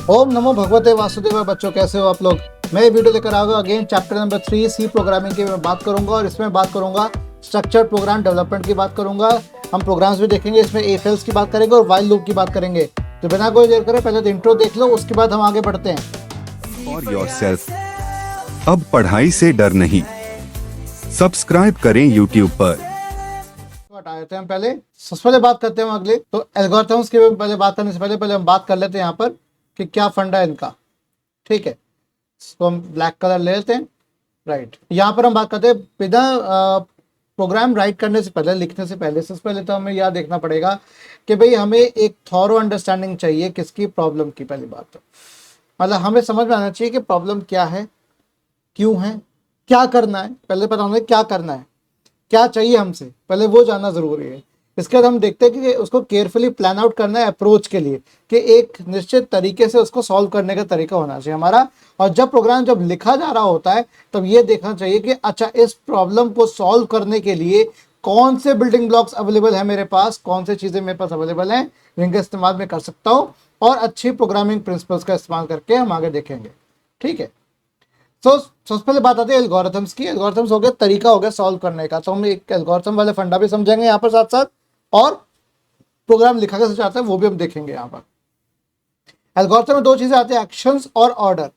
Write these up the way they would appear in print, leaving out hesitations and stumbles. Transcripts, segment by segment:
ओम नमो भगवते वासुदेव। बच्चों कैसे हो आप लोग। मैं ये वीडियो लेकर आऊंगा again chapter number 3 C programming की मैं बात करूंगा और इसमें बात करूंगा स्ट्रक्चर्ड प्रोग्राम डेवलपमेंट की बात करूंगा। हम प्रोग्राम्स भी देखेंगे, इसमें इफ एल्स की बात करेंगे और व्हाइल लूप की बात करेंगे। तो बिना कोई देर करे पहले तो इंट्रो देख लो, उसके बाद हम आगे बढ़ते हैं। फॉर योरसेल्फ, अब पढ़ाई से डर नहीं। सब्सक्राइब करें YouTube पर। आए थे हम पहले, सबसे पहले बात करते हैं हम अगले तो एल्गोरिथम्स के पहले बात करने से पहले हम बात कर लेते हैं यहाँ पर कि क्या फंडा है इनका। ठीक है, तो हम ब्लैक कलर ले लेते हैं। राइट, यहाँ पर हम बात करते हैं बिना प्रोग्राम राइट करने से पहले, लिखने से पहले, सबसे पहले तो हमें यह देखना पड़ेगा कि भाई हमें एक थॉरो अंडरस्टैंडिंग चाहिए किसकी, प्रॉब्लम की। पहली बात तो मतलब हमें समझ में आना चाहिए कि प्रॉब्लम क्या है, क्यों है, क्या करना है। पहले पता होना है क्या करना है, क्या चाहिए हमसे, पहले वो जानना जरूरी है। इसके बाद हम देखते हैं कि उसको केयरफुली प्लान आउट करना है अप्रोच के लिए, कि एक निश्चित तरीके से उसको सॉल्व करने का तरीका होना चाहिए हमारा। और जब प्रोग्राम जब लिखा जा रहा होता है तब ये देखना चाहिए कि अच्छा इस प्रॉब्लम को सॉल्व करने के लिए कौन से बिल्डिंग ब्लॉक्स अवेलेबल है मेरे पास, कौन से चीज़ें मेरे पास अवेलेबल हैं जिनका इस्तेमाल मैं कर सकता हूँ, और अच्छी प्रोग्रामिंग प्रिंसिपल्स का इस्तेमाल करके हम आगे देखेंगे। ठीक है, तो सबसे पहले बात आती है एल्गोरिथम्स की। एल्गोरिथम्स हो गया, तरीका हो गया सॉल्व करने का। तो हम एक एल्गोरिथम वाले फंडा भी समझेंगे यहाँ पर साथ साथ, और प्रोग्राम लिखा कैसे जाता है वो भी हम देखेंगे यहाँ पर। एल्गोरिथम में दो चीजें आती है, एक्शंस और ऑर्डर।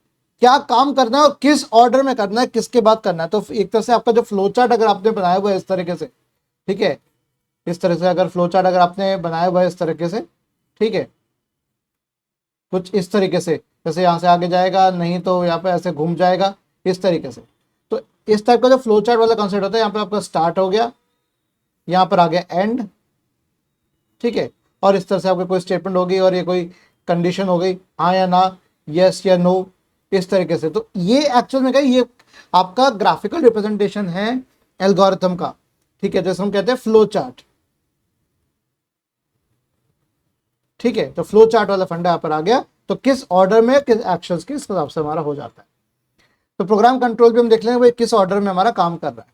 क्या काम करना है और किस ऑर्डर में करना है, किसके बाद करना है। तो एक तरह से आपका जो फ्लो चार्ट अगर आपने बनाया हुआ है इस तरीके से, ठीक है, इस तरह से अगर फ्लो चार्ट अगर आपने बनाया हुआ है इस तरीके से, ठीक है, कुछ इस तरीके से, जैसे यहाँ से आगे जाएगा, नहीं तो यहाँ पे ऐसे घूम जाएगा इस तरीके से। तो इस टाइप का जो फ्लो चार्ट वाला कॉन्सेप्ट होता है, यहाँ पे आपका स्टार्ट हो गया, यहाँ पर आ गया एंड, ठीक है, और इस तरह से आपकी कोई स्टेटमेंट होगी और ये कोई कंडीशन हो गई, हाँ या ना, यस या नो, इस तरीके से। तो ये एक्चुअल में क्या, ये आपका ग्राफिकल रिप्रेजेंटेशन है एल्गोरिथम का। ठीक है, जैसे हम कहते हैं फ्लो चार्ट। ठीक है, तो फ्लो चार्ट वाला फंडा यहाँ पर आ गया। तो किस ऑर्डर में किस एक्शंस के हिसाब से हमारा हो जाता है। तो प्रोग्राम कंट्रोल भी हम देख लेंगे भाई किस ऑर्डर में हमारा काम कर रहा है।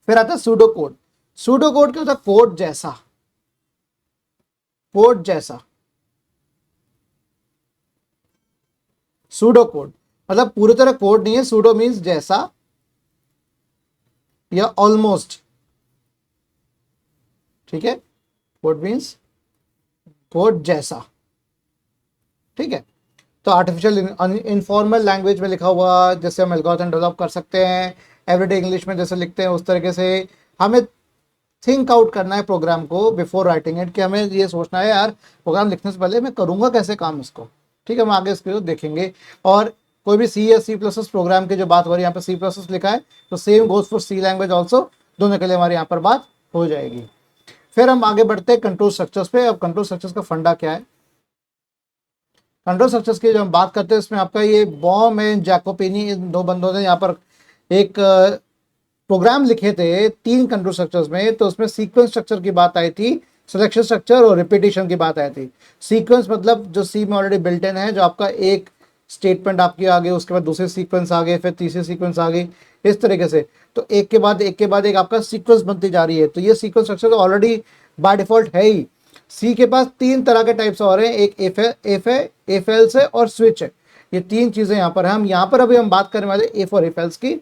फिर आता है सूडो कोड। सूडो कोड क्या होता है, कोड जैसा, कोड जैसा। सूडो कोड मतलब पूरी तरह कोड नहीं है, सूडो मीन्स जैसा या ऑलमोस्ट। ठीक है, कोड मीन्स कोड जैसा। ठीक है, तो आर्टिफिशियल इनफॉर्मल लैंग्वेज में लिखा हुआ जैसे हम एल्गोरिथम डेवलप कर सकते हैं, एवरीडे इंग्लिश में जैसे लिखते हैं उस तरीके से। हमें थिंक आउट करना है प्रोग्राम को बिफोर राइटिंग इट, कि हमें ये सोचना है यार प्रोग्राम लिखने से पहले मैं करूंगा कैसे काम इसको। ठीक है, हम आगे इसको देखेंगे। और कोई भी सी या सी प्लस प्लस प्रोग्राम की जो बात हो रही है, यहाँ पर सी प्लस प्लस लिखा है तो same goes for C language also, दोनों के लिए हमारे यहाँ पर बात हो जाएगी। फिर हम आगे बढ़ते हैं कंट्रोल स्ट्रक्चर्स पे। अब कंट्रोल स्ट्रक्चर्स का फंडा क्या है, कंट्रोल स्ट्रक्चर्स की जब हम बात करते हैं इसमें आपका ये बॉम एंड जैकोबिनी, इन दो बंदों ने यहाँ पर एक प्रोग्राम लिखे थे 3 कंट्रोल स्ट्रक्चर्स में। तो उसमें सीक्वेंस स्ट्रक्चर की बात आई थी, सिलेक्शन स्ट्रक्चर और रिपीटिशन की बात आई थी। सीक्वेंस मतलब जो सी में ऑलरेडी बिल्ट इन है, जो आपका एक स्टेटमेंट आपकी आ गई, उसके बाद दूसरी सीक्वेंस आ गए, फिर तीसरी सीक्वेंस आ गई, इस तरीके से। तो एक के बाद एक के बाद एक आपका सीक्वेंस बनती जा रही है। तो ये सीक्वेंस स्ट्रक्चर तो ऑलरेडी बाय डिफॉल्ट है ही। सी के पास 3 तरह के टाइप्स और हैं, एक इफ है, इफ एल्स है और स्विच है। ये 3 चीजें यहाँ पर है। हम यहाँ पर अभी हम बात करने वाले इफ और इफ एल्स की।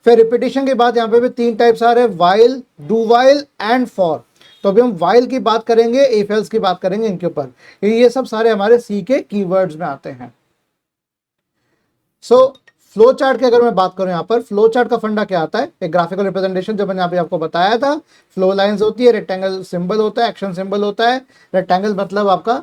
फिर रिपीटिशन के बाद यहाँ पे भी 3 टाइप्स आ रहे हैं, while, do while and for. तो अभी हम वाइल की बात करेंगे, इफ एल्स की बात करेंगे इनके ऊपर। ये सब सारे हमारे सी के कीवर्ड्स में आते हैं। सो फ्लो चार्ट की अगर मैं बात करूं, यहाँ पर फ्लो चार्ट का फंडा क्या आता है, एक ग्राफिकल रिप्रेजेंटेशन जो मैंने आपको बताया था। फ्लो लाइंस होती है, रेक्टेंगल सिंबल होता है, एक्शन सिंबल होता है। रेक्टेंगल मतलब आपका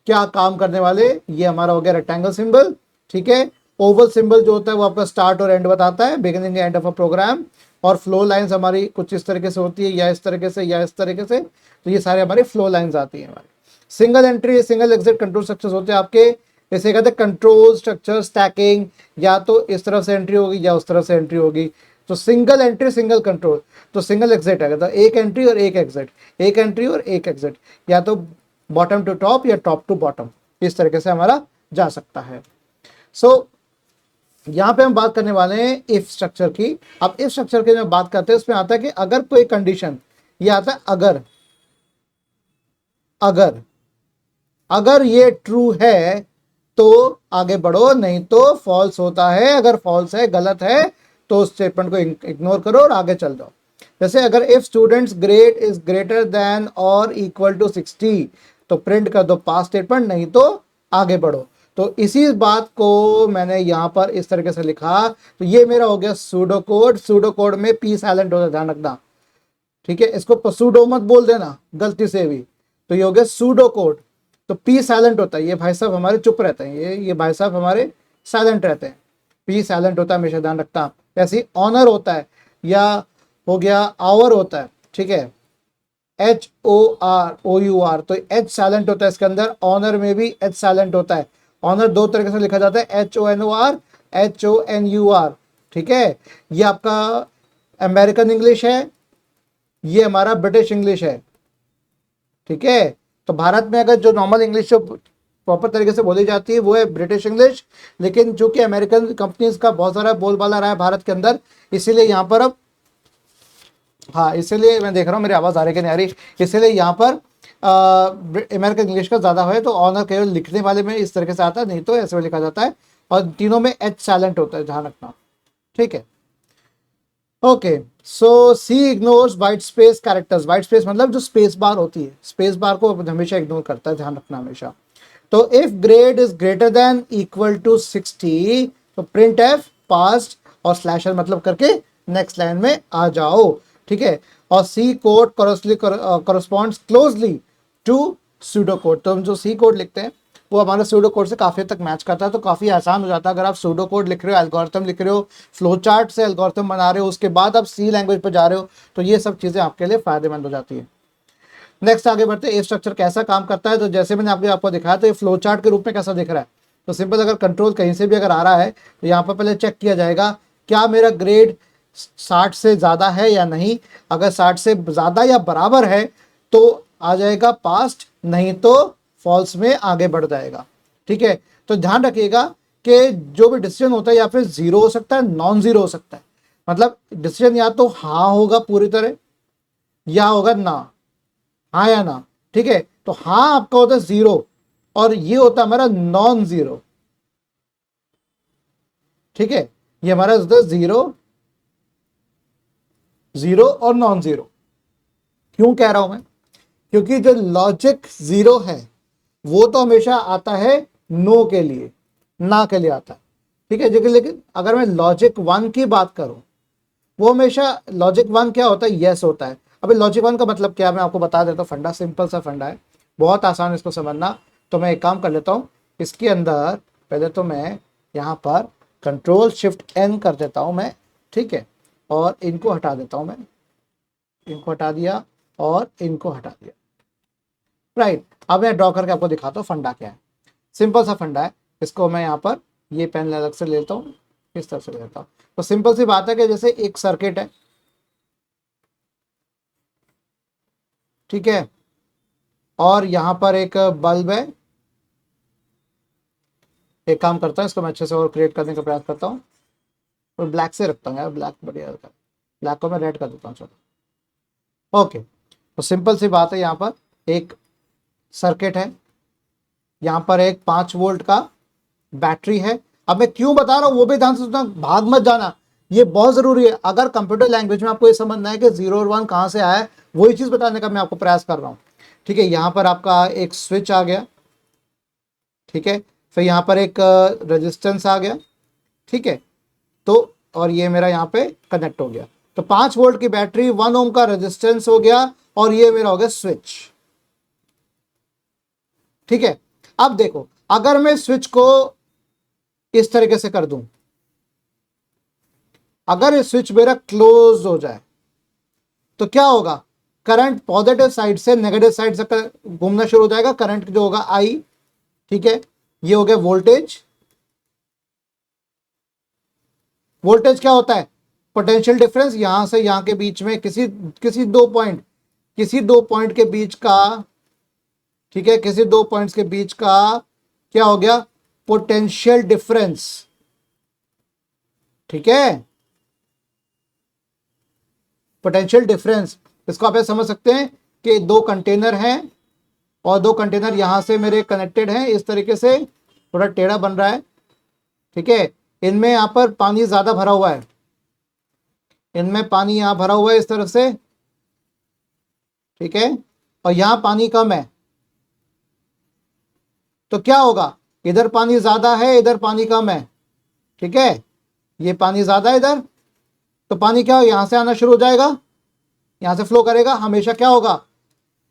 क्या काम करने वाले, ये हमारा हो गया रेक्टेंगल सिंबल। ठीक है, ओवल सिंबल जो होता है वो आपका स्टार्ट और एंड बताता है, beginning end of a program. और फ्लो लाइंस हमारी कुछ इस तरीके से होती है, या इस तरीके से या इस तरीके से। तो ये सारे हमारी फ्लो लाइंस आती है हमारी। Single entry single exit control structures होते हैं आपके, इसे कहते हैं कंट्रोल स्ट्रक्चर स्टैकिंग। या तो इस तरफ से एंट्री होगी या उस तरफ से एंट्री होगी। तो सिंगल एंट्री सिंगल कंट्रोल, तो सिंगल एग्जिट है, तो एक एंट्री और एक एग्जिट, एक एंट्री और एक एग्जिट, या तो बॉटम टू टॉप या टॉप टू बॉटम, इस तरीके से हमारा जा सकता है। सो यहाँ पे हम बात करने वाले हैं इफ स्ट्रक्चर की। अब इफ स्ट्रक्चर की जब बात करते हैं उसमें आता है कि अगर कोई कंडीशन, ये आता है अगर, अगर अगर ये ट्रू है तो आगे बढ़ो, नहीं तो फॉल्स होता है। अगर फॉल्स है, गलत है, तो उस स्टेटमेंट को इग्नोर करो और आगे चल जाओ। जैसे अगर if students grade is greater then और इक्वल टू 60 तो प्रिंट कर दो पास्ट स्टेटमेंट, नहीं तो आगे बढ़ो। तो इसी बात को मैंने यहाँ पर इस तरीके से लिखा। तो ये मेरा हो गया सूडो कोड। सूडो कोड में पी साइलेंट होता है, ध्यान रखना, ठीक है। इसको सूडो मत बोल देना गलती से भी। तो ये हो गया सूडो कोड। तो पी साइलेंट होता है, ये भाई साहब हमारे चुप रहते हैं, ये भाई साहब हमारे साइलेंट रहते हैं। पी साइलेंट होता है, हमेशा ध्यान रखता। ऐसे ऑनर होता है, या हो गया आवर होता है, ठीक है, HOROUR, तो एच साइलेंट होता है इसके अंदर। ऑनर में भी एच साइलेंट होता है। ऑनर दो तरीके से लिखा जाता है, HONOR, HONUR, ठीक है। ये आपका अमेरिकन इंग्लिश है, ये हमारा ब्रिटिश इंग्लिश है, ठीक है। तो भारत में अगर जो नॉर्मल इंग्लिश जो प्रॉपर तरीके से बोली जाती है वो है ब्रिटिश इंग्लिश, लेकिन चूंकि अमेरिकन कंपनीज का बहुत सारा बोलबाला रहा है भारत के अंदर, इसीलिए यहाँ पर अब, हाँ, इसीलिए मैं देख रहा हूँ मेरी आवाज़ आ रही कि नहीं आ रही, इसीलिए यहाँ पर अमेरिकन इंग्लिश का ज़्यादा है। तो ऑनर केवल लिखने वाले में इस तरीके से आता है, नहीं तो ऐसे में लिखा जाता है। और तीनों में एच साइलेंट होता है, ध्यान रखना, ठीक है। Okay, so C ignores white space characters. White space मतलब जो स्पेस बार होती है, स्पेस बार को हमेशा इग्नोर करता है, ध्यान रखना हमेशा। तो if grade is greater than equal to 60 तो प्रिंट एफ पास्ट और स्लैशर मतलब करके नेक्स्ट लाइन में आ जाओ, ठीक है। और C code corresponds closely to pseudo code. तो हम जो सी कोड लिखते हैं वो हमारे सूडो कोड से काफ़ी हद तक मैच करता है, तो काफ़ी आसान हो जाता है। अगर आप सूडो कोड लिख रहे हो, एल्गोरिथम लिख रहे हो, फ्लो चार्ट से एल्गोरिथम बना रहे हो, उसके बाद आप सी लैंग्वेज पर जा रहे हो, तो ये सब चीज़ें आपके लिए फायदेमंद हो जाती है। नेक्स्ट आगे बढ़ते हैं, स्ट्रक्चर कैसा काम करता है। तो जैसे मैंने आपको दिखाया, तो ये फ्लो चार्ट के रूप में कैसा दिख रहा है। तो सिंपल, अगर कंट्रोल कहीं से भी अगर आ रहा है तो यहाँ पर पहले चेक किया जाएगा क्या मेरा ग्रेड 60 से ज़्यादा है या नहीं। अगर 60 से ज़्यादा या बराबर है तो आ जाएगा पास्ट, नहीं तो फॉल्स में आगे बढ़ जाएगा, ठीक है। तो ध्यान रखिएगा कि जो भी डिसीजन होता है या फिर जीरो हो सकता है, नॉन जीरो हो सकता है। मतलब डिसीजन या तो हाँ होगा पूरी तरह, या होगा ना, हाँ या ना, ठीक है। तो हाँ आपका होता है जीरो, और ये होता है हमारा नॉन जीरो, ठीक है। ये हमारा होता है जीरो, जीरो और नॉन जीरो। क्यों कह रहा हूं मैं? क्योंकि जो लॉजिक जीरो है वो तो हमेशा आता है नो के लिए, ना के लिए आता है, ठीक है। लेकिन अगर मैं लॉजिक वन की बात करूं, वो हमेशा लॉजिक वन क्या होता है, यस होता है। अभी लॉजिक वन का मतलब क्या है, मैं आपको बता देता हूँ। फंडा सिंपल सा फंडा है, बहुत आसान है इसको समझना। तो मैं एक काम कर लेता हूँ, इसके अंदर पहले तो मैं यहाँ पर कंट्रोल शिफ्ट एन कर देता हूँ मैं, ठीक है। और इनको हटा देता हूँ मैं, इनको हटा दिया और इनको हटा दिया, राइट। अब मैं ड्रॉ करके आपको दिखाता हूँ फंडा क्या है। सिंपल सा फंडा है। इसको मैं यहाँ पर ये पेन अलग से लेता हूँ, इस तरह से लेता हूँ। तो सिंपल सी बात है कि जैसे एक सर्किट है, ठीक है, और यहाँ पर एक बल्ब है। एक काम करता हूँ, इसको मैं अच्छे से और क्रिएट करने का प्रयास करता हूँ, और ब्लैक से रखता हूँ यार, ब्लैक बढ़िया होता है। ब्लैक को मैं रेड कर देता हूँ, चलो। ओके, तो सिंपल सी बात है, यहाँ पर एक सर्किट है, यहाँ पर एक 5 वोल्ट का बैटरी है। अब मैं क्यों बता रहा हूँ वो भी ध्यान से सुनना, भाग मत जाना, ये बहुत जरूरी है। अगर कंप्यूटर लैंग्वेज में आपको ये समझना है कि 0 और 1 कहाँ से आया है, वही चीज बताने का मैं आपको प्रयास कर रहा हूँ, ठीक है। यहाँ पर आपका एक स्विच आ गया, ठीक है। फिर यहाँ पर एक रेजिस्टेंस आ गया, ठीक है। तो और ये मेरा यहाँ पे कनेक्ट हो गया। तो 5 वोल्ट की बैटरी, 1 ओम का रेजिस्टेंस हो गया, और ये मेरा हो गया स्विच, ठीक है। अब देखो, अगर मैं स्विच को इस तरीके से कर दूं, अगर ये स्विच मेरा क्लोज हो जाए तो क्या होगा, करंट पॉजिटिव साइड से नेगेटिव साइड से घूमना शुरू हो जाएगा। करंट जो होगा आई, ठीक है। ये हो गया वोल्टेज। वोल्टेज क्या होता है, पोटेंशियल डिफरेंस यहां से यहां के बीच में किसी दो पॉइंट के बीच का, ठीक है, किसी दो पॉइंट्स के बीच का क्या हो गया, पोटेंशियल डिफरेंस, ठीक है। पोटेंशियल डिफरेंस, इसको आप समझ सकते हैं कि 2 कंटेनर हैं, और 2 कंटेनर यहां से मेरे कनेक्टेड हैं इस तरीके से, थोड़ा टेढ़ा बन रहा है, ठीक है। इनमें यहाँ पर पानी ज्यादा भरा हुआ है, इनमें पानी यहाँ भरा हुआ है इस तरफ से, ठीक है, और यहाँ पानी कम है। तो क्या होगा, इधर पानी ज्यादा है, इधर पानी कम है, ठीक है। ये पानी ज्यादा है इधर, तो पानी क्या हो, यहां से आना शुरू हो जाएगा, यहां से फ्लो करेगा। हमेशा क्या होगा,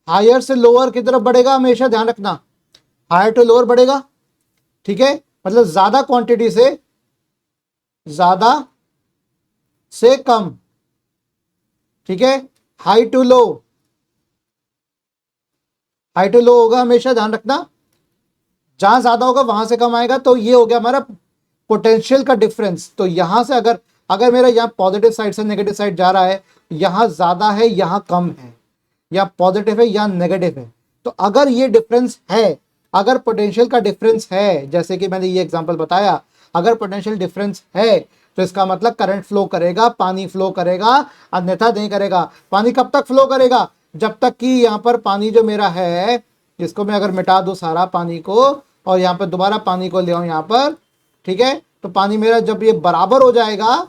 हायर से लोअर की तरफ बढ़ेगा, हमेशा ध्यान रखना, हायर टू लोअर बढ़ेगा, ठीक है। मतलब ज्यादा क्वांटिटी से ज्यादा से कम, ठीक है। High to low, high to low होगा हमेशा, ध्यान रखना। जहां ज्यादा होगा वहां से कम आएगा। तो ये हो गया हमारा पोटेंशियल का डिफरेंस। तो यहां से अगर अगर मेरा यहाँ पॉजिटिव साइड से नेगेटिव साइड जा रहा है, यहां ज्यादा है यहां कम है, या पॉजिटिव है या नेगेटिव है, तो अगर ये डिफरेंस है, अगर पोटेंशियल का डिफरेंस है, जैसे कि मैंने ये एग्जांपल बताया, अगर पोटेंशियल डिफरेंस है तो इसका मतलब करंट फ्लो करेगा, पानी फ्लो करेगा, अन्यथा नहीं करेगा। पानी कब तक फ्लो करेगा, जब तक कि यहाँ पर पानी जो मेरा है, इसको मैं अगर मिटा दूं सारा पानी को और यहाँ पर दोबारा पानी को ले आऊं यहाँ पर, ठीक है, तो पानी मेरा जब ये बराबर हो जाएगा,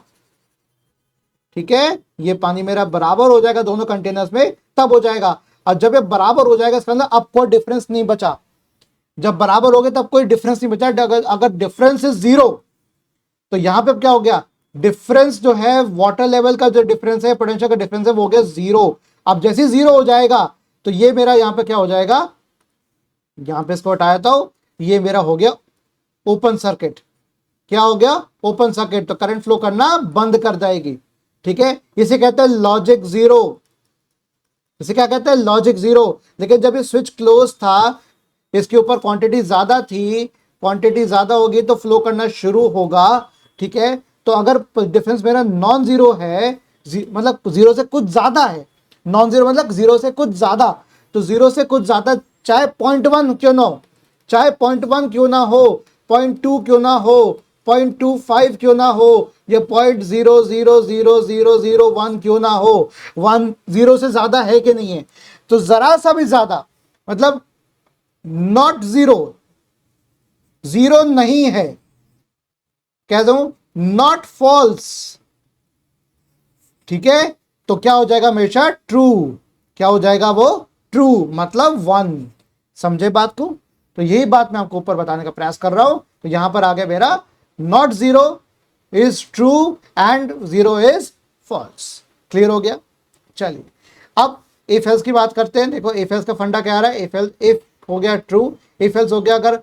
ठीक है, ये पानी मेरा बराबर हो जाएगा दोनों कंटेनर्स में, तब हो जाएगा। और जब ये बराबर हो जाएगा इसका मतलब अब कोई डिफरेंस नहीं बचा। जब बराबर हो गए तब कोई डिफरेंस नहीं बचा। अगर डिफरेंस इज जीरो, तो यहां पे क्या हो गया, डिफरेंस जो है वाटर लेवल का जो डिफरेंस है, पोटेंशियल का डिफरेंस है, वो हो गया जीरो। अब जैसे जीरो हो जाएगा तो ये मेरा यहां पे क्या हो जाएगा, यहां पे इसको हटाया था, ये मेरा हो गया ओपन सर्किट। क्या हो गया, ओपन सर्किट। तो करंट फ्लो करना बंद कर जाएगी, ठीक है। इसे कहते हैं लॉजिक जीरो, इसे क्या कहते हैं, लॉजिक जीरो। लेकिन जब ये स्विच क्लोज था, इसके ऊपर क्वांटिटी ज्यादा थी, क्वांटिटी ज्यादा होगी तो फ्लो करना शुरू होगा, ठीक है। तो अगर डिफरेंस मेरा नॉन जीरो है, मतलब जीरो से कुछ ज्यादा है, नॉन जीरो मतलब जीरो से कुछ ज्यादा, तो जीरो से कुछ ज्यादा चाहे 0.1 क्यों ना हो, चाहे 0.1 क्यों ना हो, 0.2 क्यों ना हो, 0.25 क्यों ना हो, ये 0.000001 क्यों ना हो, 1 जीरो से ज्यादा है कि नहीं है, तो जरा सा भी ज्यादा, मतलब नॉट जीरो, जीरो नहीं है, कह दूं नॉट फॉल्स, ठीक है। तो क्या हो जाएगा, हमेशा ट्रू। क्या हो जाएगा वो, ट्रू, मतलब 1। समझे बात को। तो यही बात मैं आपको ऊपर बताने का प्रयास कर रहा हूं। तो यहां पर आ गया मेरा not zero is true and zero is false. Clear हो गया। चलिए अब इफ एल्स की बात करते हैं। देखो इफ एल्स का फंडा क्या आ रहा है, इफ एल्स, इफ हो गया ट्रू, इफ एल्स हो गया अगर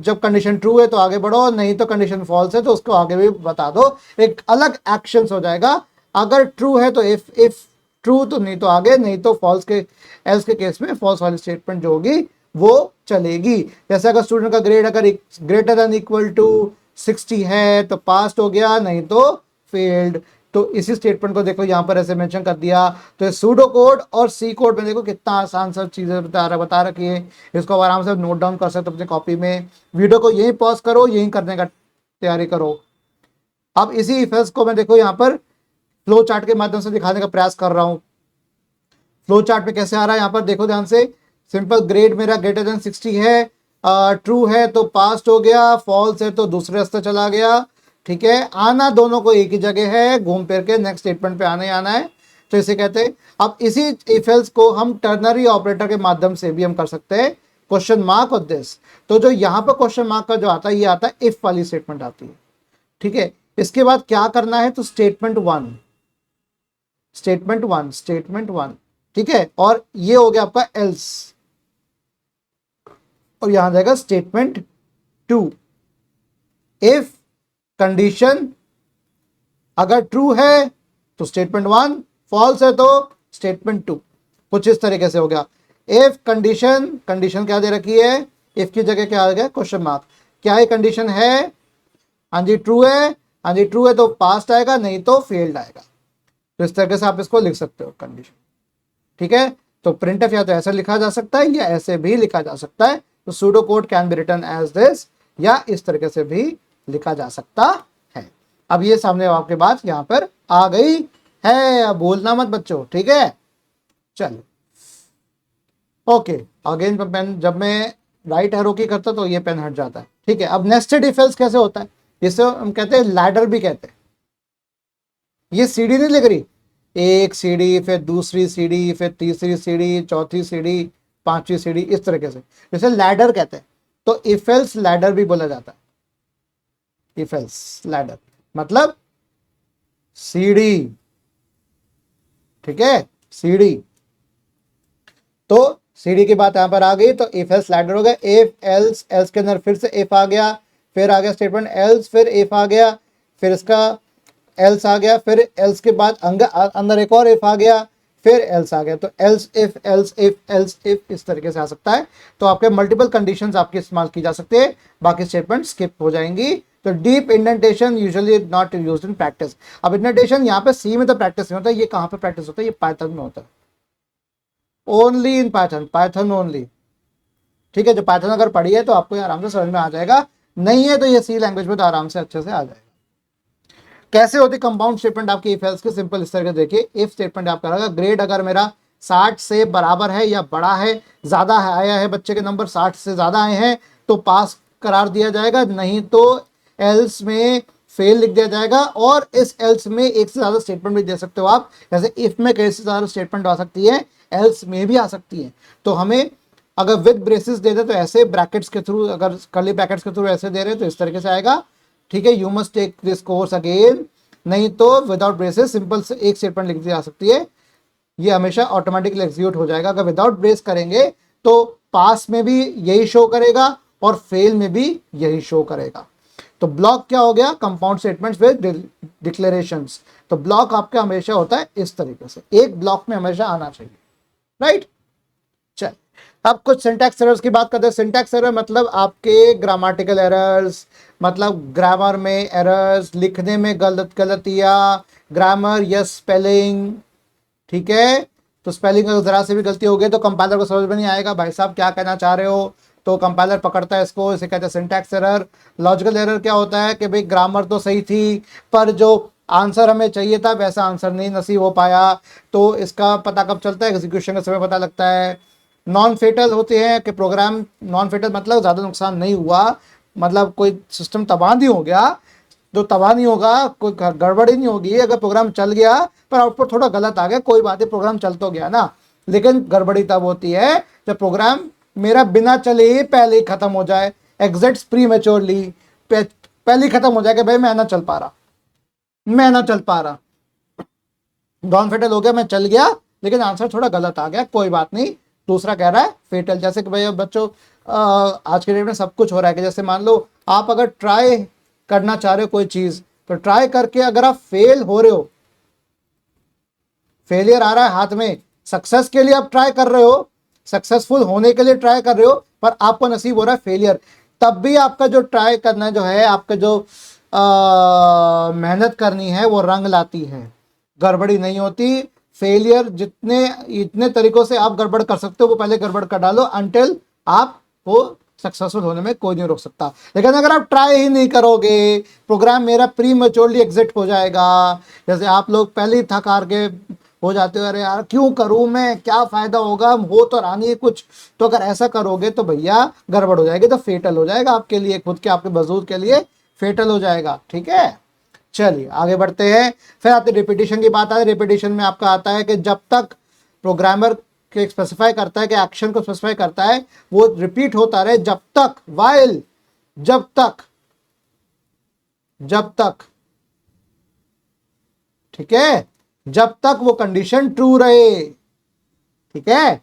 जब कंडीशन ट्रू है तो आगे बढ़ो, नहीं तो कंडीशन फॉल्स है तो उसको आगे भी बता दो, एक अलग एक्शंस हो जाएगा। अगर ट्रू है तो इफ ट्रू तो नहीं तो आगे, नहीं तो फॉल्स के, एल्स के केस में फॉल्स वाली स्टेटमेंट जो होगी वो चलेगी। जैसे अगर स्टूडेंट का ग्रेड अगर ग्रेटर देन इक्वल टू 60 है तो पास हो गया, नहीं तो फेल्ड। तो इसी स्टेटमेंट को देखो यहाँ पर ऐसे मेंशन कर दिया। तो सूडो कोड और सी कोड में देखो कितना आसान सब चीजें बता रखी है। इसको आराम से नोट डाउन कर सकते हो अपनी कॉपी में। वीडियो को यहीं पॉज करो, यहीं करने का तैयारी करो। अब इसी इफेक्ट्स को मैं देखो यहाँ पर फ्लो चार्ट के माध्यम से दिखाने का प्रयास कर रहा हूँ। फ्लो चार्ट में कैसे आ रहा है यहाँ पर देखो ध्यान से। सिंपल, ग्रेड मेरा ग्रेटर देन 60 है, ट्रू है तो पास हो गया, फॉल्स है तो दूसरे रास्ते चला गया, ठीक है। आना दोनों को एक ही जगह है, घूम फिर के नेक्स्ट स्टेटमेंट पे आना ही आना है, तो इसे कहते हैं। अब इसी इफ एल्स को हम टर्नरी ऑपरेटर के माध्यम से भी हम कर सकते हैं, क्वेश्चन मार्क और दिस। तो जो यहाँ पर क्वेश्चन मार्क का जो आता है, ये आता है इफ वाली स्टेटमेंट आती है, ठीक है। इसके बाद क्या करना है, तो statement one, statement one, statement one, ठीक है। और ये हो गया आपका एल्स, और यहां जाएगा स्टेटमेंट टू। इफ कंडीशन अगर ट्रू है तो स्टेटमेंट वन, फॉल्स है तो स्टेटमेंट टू। कुछ इस तरीके से हो गया। इफ कंडीशन, कंडीशन क्या दे रखी है, इफ की जगह क्या आ गया, क्वेश्चन मार्क। क्या है कंडीशन है, हाँ जी ट्रू है, हाँ जी ट्रू है तो पास्ट आएगा, नहीं तो फेल्ड आएगा। तो इस तरीके से आप इसको लिख सकते हो कंडीशन, ठीक है। तो प्रिंटफ या तो ऐसे लिखा जा सकता है या ऐसे भी लिखा जा सकता है। तो pseudo code can be written as this, या इस तरीके से भी लिखा जा सकता है। अब ये सामने आपके बात यहां पर आ गई है, अब बोलना मत बच्चों, ठीक है। चलो ओके, अगेन पेन, जब मैं राइट एरो की करता तो ये पेन हट जाता है, ठीक है, अब नेस्टेड इफ एल्स कैसे होता है, जिसे हम कहते हैं लैडर भी कहते हैं। ये सीढ़ी नहीं लिख रही, एक सीढ़ी, फिर दूसरी सीढ़ी, फिर तीसरी सीढ़ी, चौथी सीढ़ी, पांचवी सीढ़ी, इस तरीके से, जैसे लैडर कहते हैं। तो इफ एल्स लैडर भी बोला जाता है। इफ एल्स लैडर मतलब सीढ़ी, ठीक है, सीढ़ी। तो सीढ़ी की बात यहां पर आ गई, तो इफ एल्स लैडर हो गया। इफ एल्स, एल्स के अंदर फिर से इफ आ गया, फिर आ गया स्टेटमेंट एल्स, फिर इफ आ गया, फिर इसका एल्स आ गया, फिर एल्स के बाद अंदर एक और इफ आ गया, फिर एल्स आ गया। तो else if, else if, else if, इस तरीके से आ सकता है। तो आपके मल्टीपल कंडीशंस आपके इस्तेमाल की जा सकते हैं, बाकी स्टेटमेंट स्किप हो जाएंगी। तो deep indentation usually not used in practice. अब इंडेंटेशन यहाँ पे सी में तो प्रैक्टिस नहीं होता है, ये कहाँ पे प्रैक्टिस होता है, ये पाइथन में होता है, only in Python, Python only. ठीक है, जो पाइथन अगर पढ़ी है तो आपको आराम से समझ में आ जाएगा, नहीं है तो ये सी लैंग्वेज में तो आराम से अच्छे से आ जाएगा। कैसे होती कंपाउंड स्टेटमेंट आपकी इफ एल्स के, सिंपल इस तरह के देखिए। इफ स्टेटमेंट आपका रहेगा, ग्रेड अगर मेरा 60 से बराबर है या बड़ा है, ज्यादा आया है, बच्चे के नंबर 60 से ज्यादा आए हैं तो पास करार दिया जाएगा, नहीं तो एल्स में फेल लिख दिया जाएगा। और इस एल्स में एक से ज्यादा स्टेटमेंट भी दे सकते हो आप, जैसे इफ में कई से ज्यादा स्टेटमेंट आ सकती है, एल्स में भी आ सकती है। तो हमें अगर विद ब्रेसेस दे दे तो ऐसे, ब्रैकेट्स के थ्रू, अगर कर्ली ब्रैकेट्स के थ्रू ऐसे दे रहे तो इस तरीके से आएगा। ठीक है, you must take this course again, नहीं तो विदाउट ब्रेसेस सिंपल से एक स्टेटमेंट लिख दी जा सकती है, ये हमेशा ऑटोमेटिकली एग्जीक्यूट हो जाएगा। अगर विदाउट ब्रेस करेंगे तो पास में भी यही शो करेगा और फेल में भी यही शो करेगा। तो ब्लॉक क्या हो गया, कंपाउंड स्टेटमेंट्स विद डिक्लेरेशंस। तो ब्लॉक आपका हमेशा होता है इस तरीके से, एक ब्लॉक में हमेशा आना चाहिए, राइट। चल, अब कुछ सिंटैक्स एरर्स की बात करते हैं। सिंटैक्स एरर मतलब आपके ग्रामेटिकल एरर्स, मतलब ग्रामर में एरर्स, लिखने में गलतियां, ग्रामर या स्पेलिंग। ठीक है, तो स्पेलिंग अगर जरा से भी गलती हो गई तो कंपाइलर को समझ में नहीं आएगा भाई साहब क्या कहना चाह रहे हो, तो कंपाइलर पकड़ता है इसको, इसे कहते हैं सिंटैक्स एरर। लॉजिकल एरर क्या होता है कि भाई ग्रामर तो सही थी पर जो आंसर हमें चाहिए था वैसा आंसर नहीं नसीब हो पाया, तो इसका पता कब चलता है, एग्जीक्यूशन के समय पता लगता है। नॉन फेटल होते हैं कि प्रोग्राम, नॉन फेटल मतलब ज़्यादा नुकसान नहीं हुआ, मतलब कोई सिस्टम तबाह नहीं हो गया, तो तबाह नहीं होगा, कोई गड़बड़ी नहीं होगी, अगर प्रोग्राम चल गया पर आउटपुट थोड़ा गलत आ गया, कोई बात नहीं, प्रोग्राम चल तो गया ना। लेकिन गड़बड़ी तब होती है जब प्रोग्राम मेरा बिना चले ही पहले ही खत्म हो जाए, एग्जिट्स प्री मैच्योरली, पहले ही खत्म हो जाए कि भाई मैं ना चल पा रहा, मैं ना चल पा रहा, नॉन फेटल हो गया, मैं चल गया लेकिन आंसर थोड़ा गलत आ गया, कोई बात नहीं। दूसरा कह रहा है फेटल, जैसे कि भाई बच्चों आज के डेट में सब कुछ हो रहा है कि जैसे मान लो आप अगर ट्राई करना चाह रहे हो कोई चीज, तो ट्राई करके अगर आप फेल हो रहे हो, फेलियर आ रहा है हाथ में, सक्सेस के लिए आप ट्राई कर रहे हो, सक्सेसफुल होने के लिए ट्राई कर रहे हो, पर आपको नसीब हो रहा है फेलियर, तब भी आपका जो ट्राई करना जो है, आपका जो मेहनत करनी है वो रंग लाती है, गड़बड़ी नहीं होती। फेलियर जितने इतने तरीकों से आप गड़बड़ कर सकते हो वो पहले गड़बड़ कर डालो, अंटिल आपको सक्सेसफुल होने में कोई नहीं रोक सकता। लेकिन अगर आप ट्राई ही नहीं करोगे, प्रोग्राम मेरा प्री मैच्योरली एग्जिट हो जाएगा, जैसे आप लोग पहले ही थक हार के हो जाते हो, अरे यार क्यों करूं मैं, क्या फायदा होगा, हो तो रहा नहीं है कुछ, तो अगर ऐसा करोगे तो भैया गड़बड़ हो जाएगी, तो फेटल हो जाएगा आपके लिए, खुद के आपके वजूद के लिए फेटल हो जाएगा। ठीक है, चलिए आगे बढ़ते हैं। फिर आते रिपीटिशन की बात है। रिपीटिशन में आपका आता है कि जब तक प्रोग्रामर के स्पेसिफाई करता है कि एक्शन को स्पेसिफाई करता है वो रिपीट होता रहे, जब तक, वाइल, जब तक, जब तक, ठीक है, जब तक वो कंडीशन ट्रू रहे। ठीक है,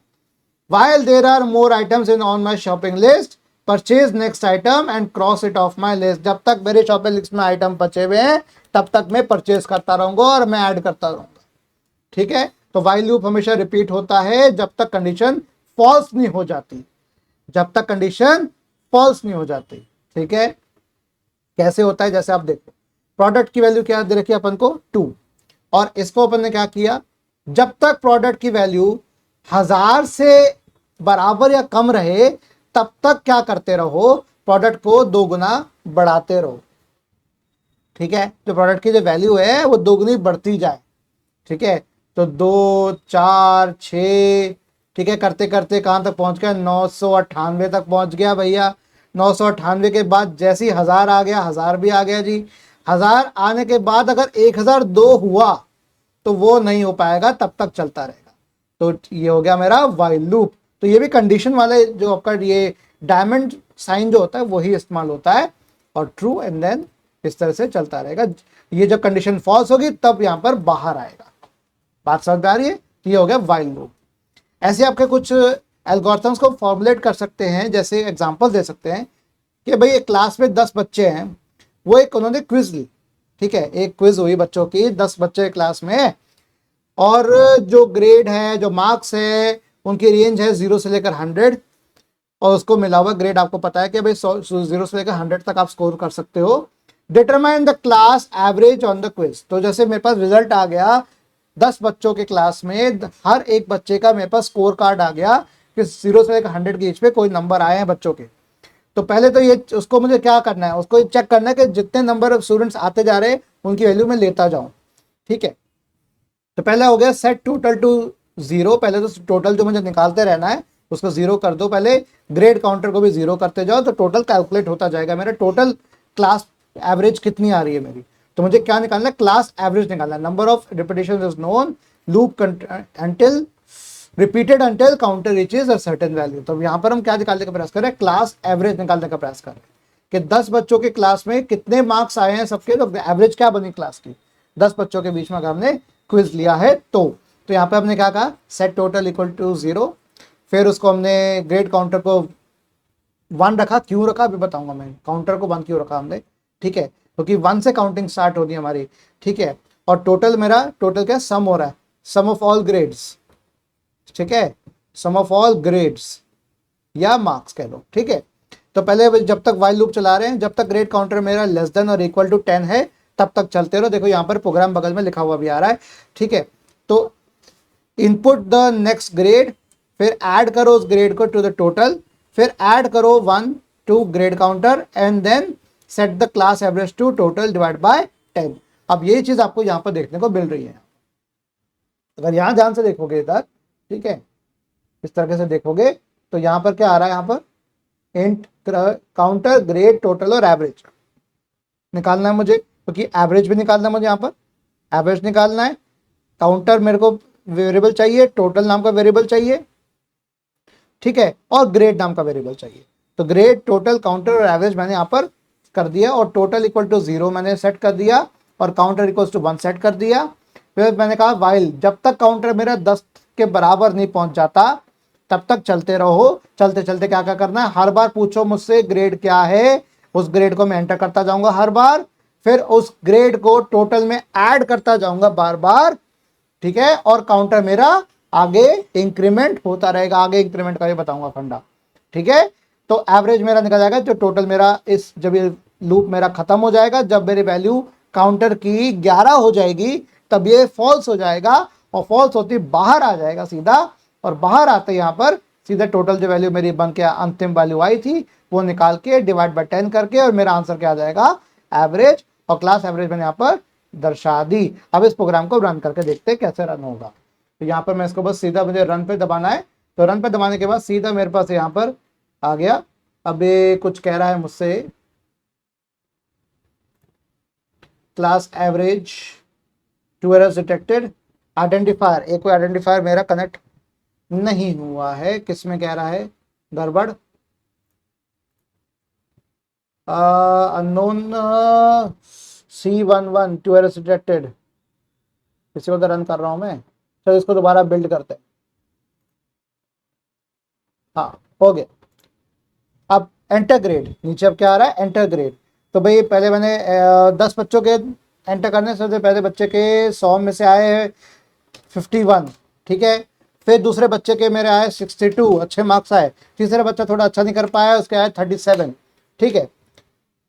while there are more items in on my shopping list, purchase next item and cross it off my list. जब तक मेरे शॉपिंग लिस्ट में आइटम बचे हुए हैं तब तक मैं परचेज करता रहूंगा और मैं ऐड करता रहूंगा। ठीक है, तो वाइल लूप हमेशा रिपीट होता है जब तक कंडीशन फॉल्स नहीं हो जाती, जब तक कंडीशन फॉल्स नहीं हो जाती। ठीक है, कैसे होता है, जैसे आप देखो प्रोडक्ट की वैल्यू क्या दे रखी है अपन को 2, और इसको अपन ने क्या किया, जब तक प्रोडक्ट की वैल्यू 1000 से बराबर या कम रहे तब तक क्या करते रहो, प्रोडक्ट को 2 गुना बढ़ाते रहो। ठीक है, जो प्रोडक्ट की जो वैल्यू है वो 2 गुनी बढ़ती जाए। ठीक है, तो 2, 4, 6, ठीक है, करते करते कहां तक पहुंच गया, 998 तक पहुंच गया भैया। 998 के बाद जैसे ही 1000 आ गया, 1000 भी आ गया जी। 1000 आने के बाद अगर 1002 हुआ तो वो नहीं हो पाएगा, तब तक चलता रहेगा। तो ये हो गया मेरा वाइल लूप। तो ये भी कंडीशन वाले जो आपका ये डायमंड साइन जो होता है वही इस्तेमाल होता है, और ट्रू एंड देन इस तरह से चलता रहेगा। ये जब कंडीशन फॉल्स होगी तब यहाँ पर बाहर आएगा। बात समझ में आ रही है? ये हो गया वाइल लूप। ऐसे आपके कुछ एल्गोरिथम्स को फॉर्मुलेट कर सकते हैं, जैसे एग्जांपल दे सकते हैं कि भाई एक क्लास में 10 बच्चे हैं, वो एक उन्होंने क्विज ली, ठीक है, एक क्विज हुई बच्चों की, 10 बच्चे क्लास में, और जो ग्रेड है, जो मार्क्स है, उनकी रेंज है 0 से लेकर 100, और उसको मिला हुआ ग्रेड आपको पता है कि भाई 0 से लेकर 100 तक आप स्कोर कर सकते हो। Determine the class average on the quiz. तो जैसे मेरे पास रिजल्ट आ गया 10 बच्चों के क्लास में, हर एक बच्चे का मेरे पास स्कोर कार्ड आ गया कि 0 से लेकर 100 के बीच पे कोई नंबर आए हैं बच्चों के। तो पहले तो ये उसको मुझे क्या करना है, उसको चेक करना है कि जितने नंबर ऑफ स्टूडेंट्स आते जा रहे हैं उनकी वैल्यू मैं लेता जाऊं, ठीक है। तो पहला हो गया सेट टोटल टू 0। पहले तो टोटल जो मुझे निकालते रहना है उसको 0 कर दो पहले, ग्रेड काउंटर को भी 0 करते जाओ, तो टोटल कैलकुलेट होता जाएगा मेरा टोटल क्लास एवरेज कितनी आ रही है मेरी। तो मुझे क्या निकालना है, क्लास एवरेज निकालना है। Number of repetition is known, loop until repeated until counter reaches a certain value. तो यहाँ पर हम क्या निकालने का प्रयास कर रहे हैं, क्लास एवरेज निकालने का प्रयास कर रहे हैं कि 10 बच्चों के क्लास में कितने मार्क्स आए हैं सबके, तो एवरेज क्या बनी क्लास की, 10 बच्चों के बीच में अगर हमने क्विज लिया है तो यहाँ पे हमने क्या कहा, सेट टोटल इक्वल टू 0, फिर उसको हमने ग्रेड काउंटर को 1 रखा। क्यों रखा अभी बताऊंगा मैं, काउंटर को 1 क्यों रखा हमने, ठीक है, क्योंकि 1 से काउंटिंग स्टार्ट होनी है हमारी, ठीक है। और टोटल मेरा टोटल क्या सम हो रहा है, सम ऑफ ऑल ग्रेड्स, ठीक है, सम ऑफ ऑल ग्रेड्स या मार्क्स कह लो, ठीक है। तो पहले जब तक वाइल लूप चला रहे हैं, जब तक ग्रेड काउंटर मेरा लेस देन और इक्वल टू 10 है तब तक चलते रहो। देखो यहाँ पर प्रोग्राम बगल में लिखा हुआ भी आ रहा है, ठीक है। तो इनपुट द नेक्स्ट ग्रेड, फिर ऐड करो उस ग्रेड को टू द टोटल, फिर ऐड करो 1 to grade counter and then set the class average to total divide by 10। अब यही चीज आपको यहाँ पर देखने को मिल रही है। अगर यहाँ ध्यान से देखोगे इधर, ठीक है, इस तरीके से देखोगे तो यहाँ पर क्या आ रहा है, यहाँ पर इंट काउंटर ग्रेड टोटल और एवरेज निकालना है मुझे, क्योंकि एवरेज भी निकालना है मुझे, यहाँ पर एवरेज निकालना है, काउंटर मेरे को वेरिएबल चाहिए, टोटल नाम का वेरिएबल चाहिए, ठीक है, और ग्रेड नाम का वेरिएबल चाहिए। तो ग्रेड टोटल काउंटर और एवरेज मैंने यहाँ पर कर दिया, और टोटल इक्वल टू 0 मैंने सेट कर दिया, और काउंटर इक्वल टू 1 सेट कर दिया। फिर मैंने कहा वाइल जब तक काउंटर मेरा 10 के बराबर नहीं पहुंच जाता तब तक चलते रहो। चलते चलते क्या क्या करना है, हर बार पूछो मुझसे ग्रेड क्या है, उस ग्रेड को मैं एंटर करता जाऊंगा हर बार, फिर उस ग्रेड को टोटल में ऐड करता जाऊंगा बार बार, ठीक है, और काउंटर मेरा आगे इंक्रीमेंट होता रहेगा। आगे इंक्रीमेंट का भी बताऊंगा फंडा, ठीक है। तो एवरेज मेरा निकल जाएगा, जो टोटल मेरा इस जब ये लूप मेरा खत्म हो जाएगा, जब मेरी वैल्यू काउंटर की 11 हो जाएगी तब ये फॉल्स हो जाएगा, और फॉल्स होती बाहर आ जाएगा सीधा, और बाहर आते यहाँ पर सीधा टोटल जो वैल्यू मेरी बन के अंतिम वैल्यू आई थी वो निकाल के डिवाइड बाय 10 करके, और मेरा आंसर क्या आ जाएगा, एवरेज, और क्लास एवरेज मैंने यहाँ पर दर्शा दी। अब इस प्रोग्राम को रन करके देखते हैं कैसे रन होगा। तो यहाँ पर मैं इसको बस सीधा मुझे रन पे दबाना है, तो रन पे दबाने के बाद सीधा मेरे पास यहाँ पर आ गया। अब ये कुछ कह रहा है मुझसे, class average 2 errors detected, identifier, एक कोई आइडेंटिफायर मेरा कनेक्ट नहीं हुआ है, किसमें कह रहा है गड़बड़, अननोन C11 2 एरर्स डिटेक्टेड, किसी को तो रन कर रहा हूं मैं, चलो इसको दोबारा बिल्ड करते हैं। हाँ हो गया। अब एंटर ग्रेड, नीचे अब क्या आ रहा है, एंटर ग्रेड। तो भाई पहले मैंने 10 बच्चों के एंटर करने से पहले बच्चे के 100 में से आए 51, ठीक है, फिर दूसरे बच्चे के मेरे आए 62, अच्छे मार्क्स आए, तीसरा बच्चा थोड़ा अच्छा नहीं कर पाया, उसके आए 37, ठीक है।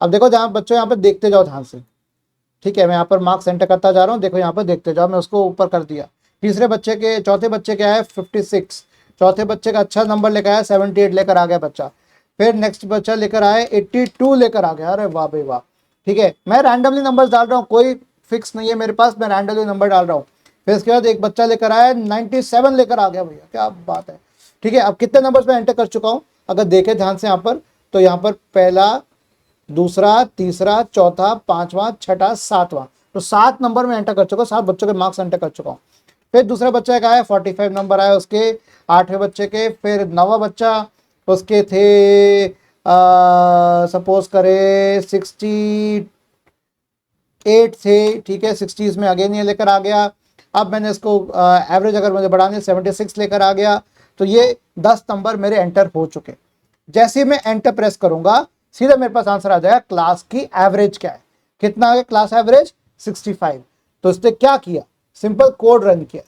अब देखो जहाँ बच्चों यहाँ पर देखते जाओ ध्यान से, ठीक है, मैं यहाँ पर मार्क्स एंटर करता जा रहा हूँ, देखो यहाँ पर देखते जाओ, मैं उसको ऊपर कर दिया। तीसरे बच्चे के, चौथे बच्चे के आए 56, चौथे बच्चे का अच्छा नंबर लेकर आया 78 लेकर आ गया बच्चा, फिर नेक्स्ट बच्चा लेकर आए 82 लेकर आ गया, अरे वाह भाई वाह, ठीक है। मैं रैंडमली नंबर डाल रहा हूँ, कोई फिक्स नहीं है मेरे पास, मैं रैंडमली नंबर डाल रहा हूँ। फिर इसके बाद एक बच्चा लेकर आया 97 लेकर आ गया, भैया क्या बात है, ठीक है। अब कितने नंबर्स मैं एंटर कर चुका हूँ, अगर देखें ध्यान से यहाँ पर, तो यहाँ पर पहला, दूसरा, तीसरा, चौथा, पांचवा, छठा, सातवां, तो 7 नंबर में एंटर कर चुका हूँ, 7 बच्चों के मार्क्स एंटर कर चुका हूँ। फिर दूसरा बच्चा का आया 45 नंबर आया उसके, 8वें बच्चे के। फिर 9वां बच्चा उसके थे सपोज करे 68 थे, ठीक है, 60s में अगेन ये लेकर आ गया। अब मैंने इसको एवरेज अगर मुझे बढ़ाने 76 लेकर आ गया, तो ये 10 नंबर मेरे एंटर हो चुके। जैसे ही मैं एंटर प्रेस करूंगा सीधा मेरे पास आंसर आ जाएगा क्लास की एवरेज क्या है। कितना आ गया क्लास एवरेज 65। तो इसने क्या किया, सिंपल कोड रन किया,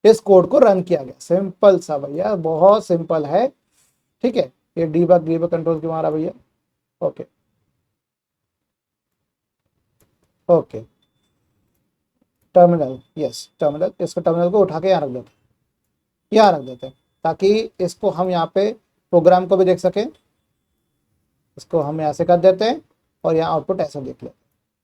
इस कोड को रन किया गया। सिंपल सा भैया, बहुत सिंपल है, ठीक है। ये डीबग कंट्रोल क्यों आ रहा भैया, okay okay, terminal, yes terminal, इसको टर्मिनल को उठा के यहाँ रख देते हैं, यहाँ रख देते हैं, ताकि इसको हम यहाँ पे प्रोग्राम को भी देख सकें। इसको हम ऐसे कर देते हैं और यहाँ आउटपुट ऐसे देख लेते हैं,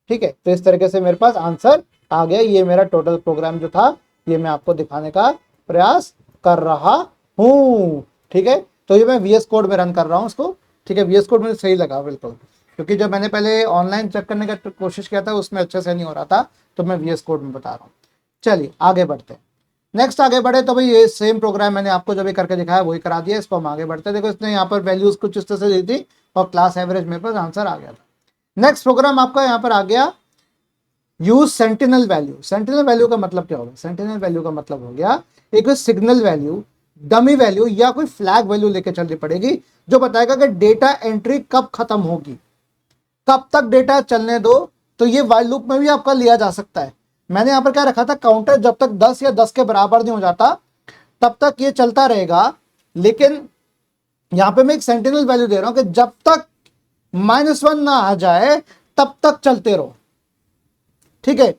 ठीक है। तो इस तरीके से मेरे पास आंसर आ गया। ये मेरा टोटल प्रोग्राम जो था ये मैं आपको दिखाने का प्रयास कर रहा हूँ, ठीक है। तो ये मैं VS कोड में रन कर रहा हूँ इसको, ठीक है। VS कोड मुझे सही लगा बिल्कुल, क्योंकि जब मैंने पहले ऑनलाइन चेक करने का कोशिश किया था उसमें अच्छे से नहीं हो रहा था, तो मैं VS कोड में बता रहा हूँ। चलिए आगे बढ़ते हैं, नेक्स्ट आगे बढ़े। तो भाई ये सेम प्रोग्राम मैंने आपको जो भी करके दिखाया वही करा दिया, इसको हम आगे बढ़ते हैं। देखो इसने यहाँ पर वैल्यूज कुछ इस तरह से दी थी और क्लास एवरेज मेरे पास आंसर आ गया था। नेक्स्ट प्रोग्राम आपका यहाँ पर आ गया use sentinel value. Sentinel value का मतलब क्या होगा, सेंटिनल वैल्यू का मतलब हो गया एक सिग्नल वैल्यू, डमी वैल्यू या कोई फ्लैग वैल्यू लेके चलनी पड़ेगी जो बताएगा कि डेटा एंट्री कब खत्म होगी, कब तक डेटा चलने दो। तो ये वाइल लूप में भी आपका लिया जा सकता है। मैंने यहाँ पर क्या रखा था, काउंटर जब तक 10 या 10 के बराबर नहीं हो जाता तब तक ये चलता रहेगा, लेकिन यहाँ पे मैं एक सेंटिनल वैल्यू दे रहा हूं कि जब तक -1 ना आ जाए तब तक चलते रहो, ठीक है।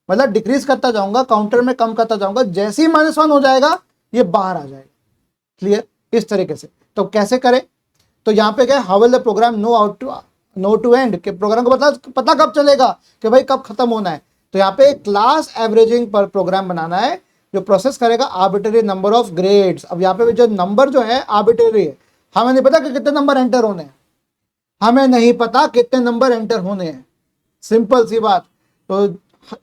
मतलब डिक्रीज करता जाऊंगा, काउंटर में कम करता जाऊंगा, जैसे ही -1 हो जाएगा ये बाहर आ जाएगा, क्लियर, इस तरीके से। तो कैसे करें, तो यहाँ पे क्या, how will the program know to end, के प्रोग्राम को पता कब चलेगा कि भाई कब खत्म होना है। तो यहाँ पे क्लास एवरेजिंग पर प्रोग्राम बनाना है जो प्रोसेस करेगा आर्बिट्रेरी नंबर ऑफ ग्रेड्स। अब यहाँ पे जो नंबर जो है आर्बिट्रेरी है, हमें नहीं पता कि कितने नंबर एंटर होने हैं, हमें नहीं पता कितने नंबर एंटर होने हैं, सिंपल सी बात। तो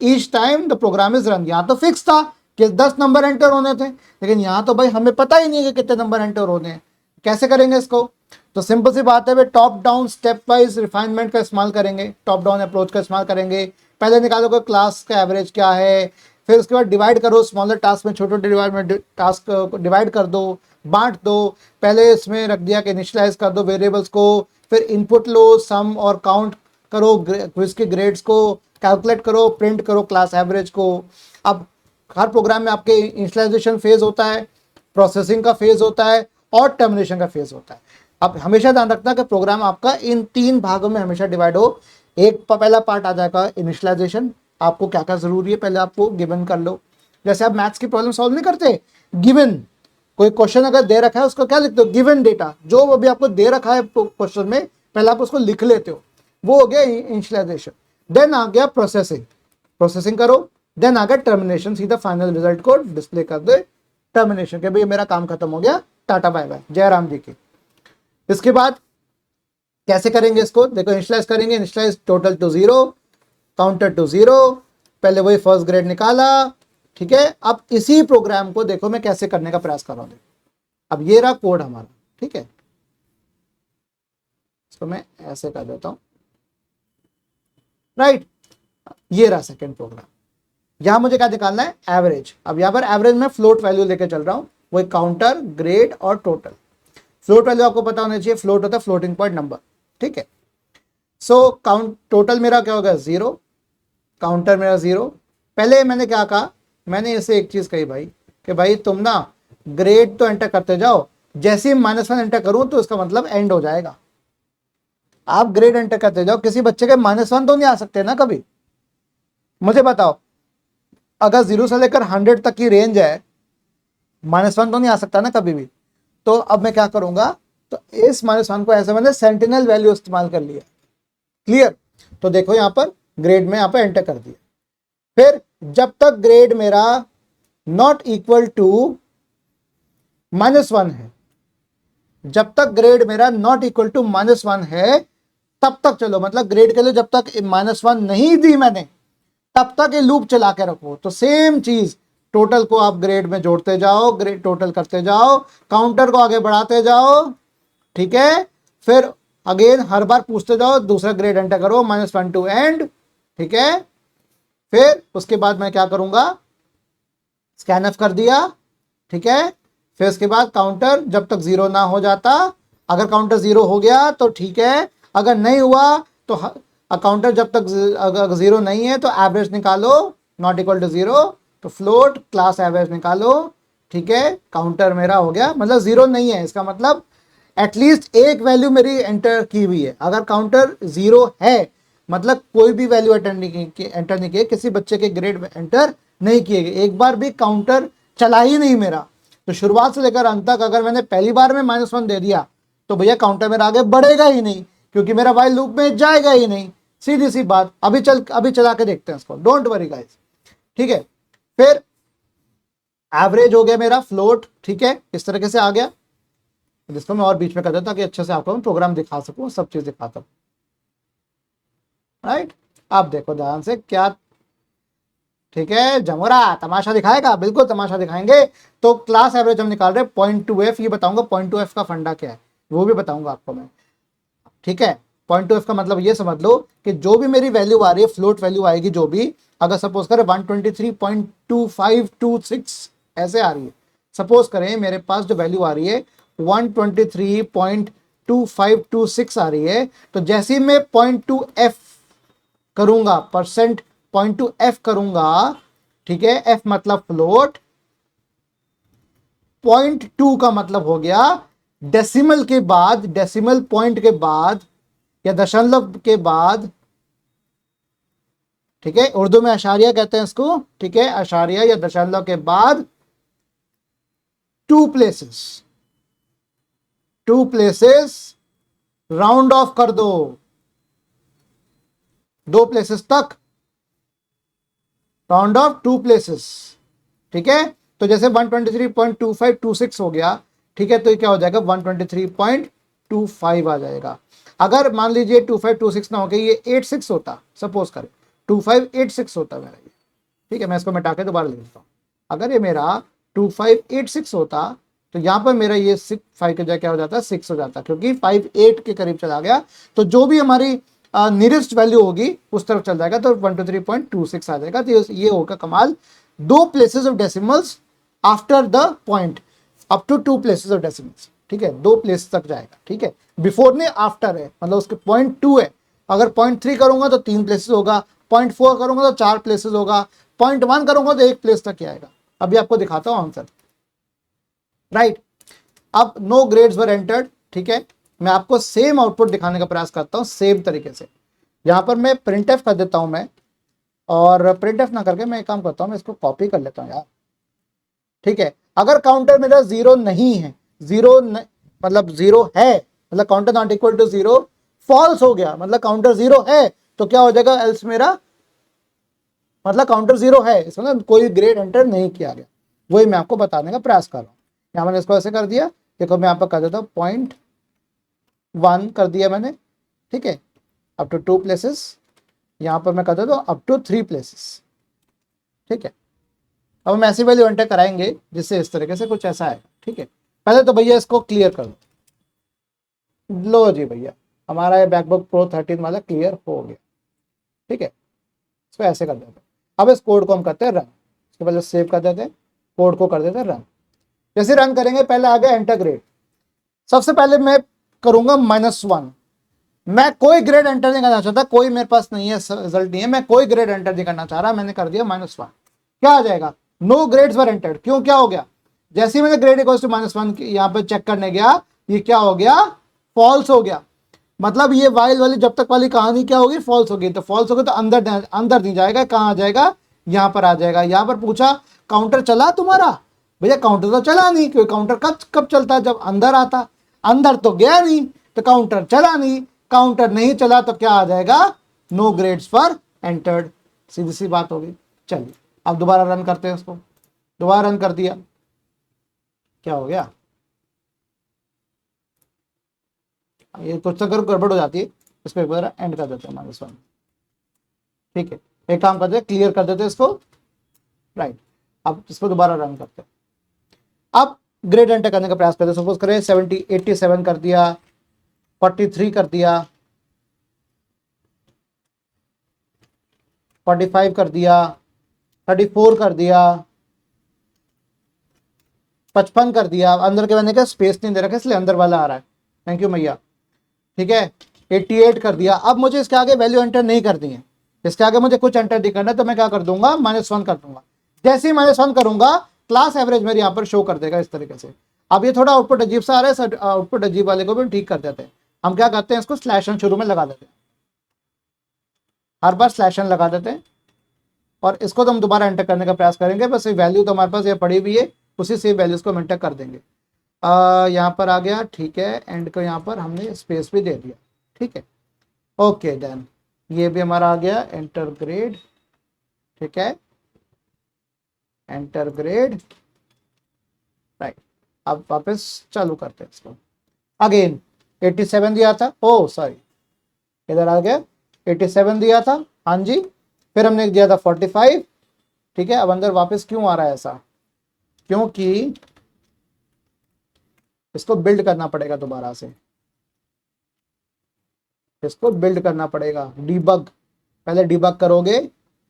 each time the program is run, यहाँ तो फिक्स था कि 10 नंबर एंटर होने थे, लेकिन यहाँ तो भाई हमें पता ही नहीं है कि कितने नंबर एंटर होने हैं। कैसे करेंगे इसको, तो सिंपल सी बात है भाई, top down step wise refinement का इस्तेमाल करेंगे, टॉप डाउन अप्रोच का इस्तेमाल करेंगे। पहले निकालो कि क्लास का एवरेज क्या है, फिर उसके बाद डिवाइड करो स्मॉलर टास्क में, छोटे डिवाइड में टास्क को डिवाइड कर दो, बांट दो। पहले इसमें रख दिया कि इनिशियलाइज कर दो वेरिएबल्स को, फिर इनपुट लो, सम और काउंट करो क्विज के ग्रेड्स को, कैलकुलेट करो, प्रिंट करो क्लास एवरेज को। अब हर प्रोग्राम में आपके इनिशियलाइजेशन फेज होता है, प्रोसेसिंग का फेज होता है और टर्मिनेशन का फेज होता है। अब हमेशा ध्यान रखना कि प्रोग्राम आपका इन 3 भागों में हमेशा डिवाइड हो। एक पहला पार्ट आ जाएगा इनिशियलाइजेशन, आपको क्या क्या जरूरी है पहले आपको गिवन कर लो। जैसे आप मैथ्स की प्रॉब्लम सॉल्व नहीं करते, गिवन कोई क्वेश्चन अगर दे रखा है उसको क्या लिखते हो, गिवन डेटा, जो अभी आपको दे रखा है क्वेश्चन में पहले आप उसको लिख लेते हो, वो हो गया इनिशियलाइजेशन। देन आ गया प्रोसेसिंग, प्रोसेसिंग करो, देन आ गया टर्मिनेशन, सीधा फाइनल रिजल्ट को डिस्प्ले कर दे टर्मिनेशन के भाई मेरा काम खत्म हो गया, टाटा बाय बाय, जय राम जी की। इसके बाद कैसे करेंगे इसको, देखो इनिशियलाइज करेंगे, initialize total to 0, counter to 0, पहले वही फर्स्ट ग्रेड निकाला, ठीक है। अब इसी प्रोग्राम को देखो मैं कैसे करने का प्रयास कर रहा हूं। अब ये रहा कोड हमारा, ठीक है, इसको मैं ऐसे कर देता हूं, राइट। ये रहा सेकंड प्रोग्राम, यहां मुझे क्या निकालना है, एवरेज। अब यहां पर एवरेज में फ्लोट वैल्यू लेके चल रहा हूं, वही काउंटर, ग्रेड और टोटल। फ्लोट वैल्यू आपको पता होना चाहिए, फ्लोट होता है फ्लोटिंग पॉइंट नंबर, ठीक है। सो काउंट टोटल मेरा क्या होगा 0, काउंटर मेरा 0। पहले मैंने क्या कहा, मैंने इसे एक चीज कही भाई कि भाई तुम ना ग्रेड तो एंटर करते जाओ, जैसे ही -1 एंटर करूं तो इसका मतलब एंड हो जाएगा। आप ग्रेड एंटर करते जाओ, किसी बच्चे के -1 तो नहीं आ सकते ना कभी, मुझे बताओ। अगर 0 से लेकर 100 तक की रेंज है, -1 तो नहीं आ सकता ना कभी भी। तो अब मैं क्या करूंगा, तो इस -1 को ऐसे मैंने सेंटिनल वैल्यू इस्तेमाल कर लिया, क्लियर। तो देखो यहां पर ग्रेड में यहां पर एंटर कर दिया, फिर जब तक ग्रेड मेरा नॉट इक्वल टू -1 है, जब तक ग्रेड मेरा नॉट इक्वल टू -1 है तब तक चलो, मतलब ग्रेड के लिए जब तक -1 नहीं दी मैंने तब तक ये लूप चला के रखो। तो सेम चीज, टोटल को आप ग्रेड में जोड़ते जाओ, ग्रेड टोटल करते जाओ, काउंटर को आगे बढ़ाते जाओ, ठीक है। फिर अगेन हर बार पूछते जाओ, दूसरा ग्रेड एंटर करो -1 टू एंड, ठीक है। फिर उसके बाद मैं क्या करूंगा, स्कैन ऑफ कर दिया, ठीक है। फिर उसके बाद काउंटर जब तक 0 ना हो जाता, अगर काउंटर 0 हो गया तो ठीक है, अगर नहीं हुआ तो काउंटर जब तक अगर 0 नहीं है तो एवरेज निकालो, नॉट इक्वल टू 0, तो फ्लोट क्लास एवरेज निकालो, ठीक है। काउंटर मेरा हो गया, मतलब 0 नहीं है, इसका मतलब एटलीस्ट एक वैल्यू मेरी एंटर की हुई है। अगर काउंटर 0 है मतलब कोई भी वैल्यू एंटर नहीं किए, किसी बच्चे के ग्रेड में एंटर नहीं किए गए, एक बार भी काउंटर चला ही नहीं मेरा। तो शुरुआत से लेकर अंत तक अगर मैंने पहली बार में -1 दे दिया तो भैया काउंटर मेरा आगे बढ़ेगा ही नहीं, क्योंकि मेरा वाइल लूप में जाएगा ही नहीं, सीधी सी बात। अभी चला के देखते हैं इसको, डोंट वरी गाइस, ठीक है। फिर एवरेज हो गया मेरा फ्लोट, ठीक है, इस तरीके से आ गया। जिसको मैं और बीच में कर देता कि अच्छे से आपको मैं प्रोग्राम दिखा सकूं, सब चीज दिखाता हूं, राइट। आप देखो ध्यान से क्या, ठीक है, जमोरा तमाशा दिखाएगा, बिल्कुल तमाशा दिखाएंगे। तो क्लास एवरेज हम निकाल रहे हैं .2f, ये बताऊंगा .2f का फंडा क्या है वो भी बताऊंगा आपको मैं, ठीक है। .2f का मतलब ये समझ लो कि जो भी मेरी वैल्यू आ रही है, फ्लोट वैल्यू आएगी जो भी, अगर सपोज करें 123.2526 ऐसे आ रही है, सपोज करें मेरे पास जो वैल्यू आ रही है 123.2526 आ रही है, तो जैसे ही मैं .2f करूंगा, %.2f करूंगा, ठीक है, f मतलब फ्लोट, 0.2 का मतलब हो गया डेसिमल के बाद, डेसिमल पॉइंट के बाद या दशमलव के बाद, ठीक है, उर्दू में अशारिया कहते हैं इसको, ठीक है, अशारिया या दशमलव के बाद 2 प्लेसेस राउंड ऑफ कर दो, 2 प्लेसेस तक राउंड ऑफ 2 प्लेसेस, ठीक है। तो जैसे 123.2526 हो गया, ठीक है, तो ये क्या हो जाएगा 123.25 आ जाएगा। अगर मान लीजिए 2526 ना होकर ये 86 होता, सपोज करें 2586 होता मेरा ये, ठीक है, मैं इसको मिटा के दोबारा लिख देता हूँ। अगर ये मेरा 2586 होता तो यहाँ पर मेरा ये 5 के जगह क्या हो जाता, 6 हो जाता, क्योंकि 58 के करीब चला गया। तो जो भी हमारी नियरेस्ट वैल्यू होगी उस तरफ चल जाएगा, तो 123.26 आ जाएगा। तो ये होगा कमाल, 2 places of decimals after the point, up to 2 places of decimals, ठीक है, 2 प्लेस तक जाएगा, ठीक है। बिफोर ने आफ्टर है, मतलब उसके 0.2 है, अगर 0.3 करूंगा तो 3 प्लेसेस होगा, 0.4 करूंगा तो 4 प्लेसेस होगा, 0.1 करूंगा तो 1 प्लेस तक ही आएगा। अभी आपको दिखाता हूं आंसर, राइट। अब नो ग्रेड्स वर एंटर्ड, ठीक है, मैं आपको सेम आउटपुट दिखाने का प्रयास करता हूं सेम तरीके से। यहां पर मैं प्रिंटफ कर देता हूं मैं, और प्रिंटफ ना करके मैं एक काम करता हूं, मैं इसको कॉपी कर लेता हूं यार, ठीक है। अगर काउंटर मेरा 0 नहीं है, मतलब 0 है, मतलब counter not equal to 0, false हो गया मतलब काउंटर 0 है, तो क्या हो जाएगा एल्स मेरा, मतलब काउंटर 0 है, इसमें मतलब कोई ग्रेड एंटर नहीं किया गया, वही मैं आपको बताने का प्रयास कर रहा हूं। यहां मैंने इसको ऐसे कर दिया, देखो मैं यहाँ पर कर देता हूँ 0.1 कर दिया मैंने, ठीक है, अप टू 2 प्लेसेस, यहां पर मैं कर देता हूँ अप टू 3 प्लेसेस, ठीक है। अब हम ऐसी वैल्यू एंटर कराएंगे जिससे इस तरीके से कुछ ऐसा आएगा, ठीक है। पहले तो भैया इसको क्लियर कर दो, लो जी भैया, हमारा ये मैकबुक प्रो 13 वाला क्लियर हो गया, ठीक है। इसको ऐसे कर देते हैं। अब इस कोड को हम करते हैं रन, इसके पहले सेव कर देते हैं, कोड को कर देते हैं रन। जैसे रन करेंगे पहले आ गया एंटर ग्रेड, सबसे पहले मैं करूंगा -1, मैं कोई ग्रेड एंटर नहीं करना चाहता, कोई मेरे पास नहीं है रिजल्ट नहीं है, मैं कोई ग्रेड एंटर नहीं करना चाह रहा, मैंने कर दिया -1, क्या आ जाएगा, नो ग्रेड्स वर एंटर्ड। क्यों, क्या हो गया, जैसे ही मैंने ग्रेड इक्वल्स टू -1 यहाँ पे चेक करने गया, ये क्या हो गया, फॉल्स हो गया। मतलब ये वाइल वाली जब तक वाली कहानी क्या होगी, फॉल्स होगी। तो फॉल्स होगी तो अंदर नहीं जाएगा, कहाँ आ जाएगा, यहाँ पर आ जाएगा। यहाँ पर पूछा काउंटर चला तुम्हारा, भैया काउंटर तो चला नहीं, क्योंकि काउंटर कब चलता है, जब अंदर आता, अंदर तो गया नहीं तो काउंटर चला नहीं, काउंटर नहीं चला तो क्या आ जाएगा, नो ग्रेड्स फॉर एंटर्ड, सीधी सी बात होगी। चलिए अब दोबारा रन करते हैं उसको, दोबारा रन कर दिया, क्या हो गया, ये कुछ अगर गड़बड़ हो जाती है इस पर एक बार एंड कर देते हैं -1। ठीक है, एक काम करते हैं, क्लियर कर देते हैं इसको। राइट, अब इसको दोबारा रन करते हैं। अब ग्रेड एंटर करने का प्रयास करते हैं। सपोज करें 70 87 कर दिया, 43 कर दिया, 45 कर दिया, 34 कर दिया, 55 कर दिया। अंदर के मैंने क्या स्पेस नहीं दे रखा इसलिए अंदर वाला आ रहा है। थैंक यू मैया। ठीक है, 88 कर दिया। अब मुझे इसके आगे वैल्यू एंटर नहीं करनी है, इसके आगे मुझे कुछ एंटर नहीं करना है, तो मैं क्या कर दूंगा, -1 कर दूंगा। जैसे ही -1 करूंगा क्लास एवरेज मेरे यहाँ पर शो कर देगा इस तरीके से। अब ये थोड़ा आउटपुट अजीब सा आ रहा है, आउटपुट अजीब वाले को भी ठीक कर देते हैं। हम क्या करते हैं, इसको स्लैशन शुरू में लगा देते हैं, हर बार स्लैशन लगा देते हैं, और इसको तो हम दोबारा एंटर करने का प्रयास करेंगे। बस ये वैल्यू तो हमारे पास ये पड़ी हुई है, उसी से वैल्यूज को हम एंटर कर देंगे। यहाँ पर आ गया, ठीक है, एंड को यहाँ पर हमने स्पेस भी दे दिया। ठीक है, ओके देन ये भी हमारा आ गया, एंटर ग्रेड। ठीक है, एंटर ग्रेड। राइट, अब वापस चालू करते हैं इसको। अगेन 87 दिया था, ओ सॉरी इधर आ गया, 87 दिया था, हाँ जी। फिर हमने दिया था 45। ठीक है, अब अंदर वापस क्यों आ रहा है ऐसा, क्योंकि इसको बिल्ड करना पड़ेगा दोबारा से, इसको बिल्ड करना पड़ेगा। डीबग, पहले डीबग करोगे,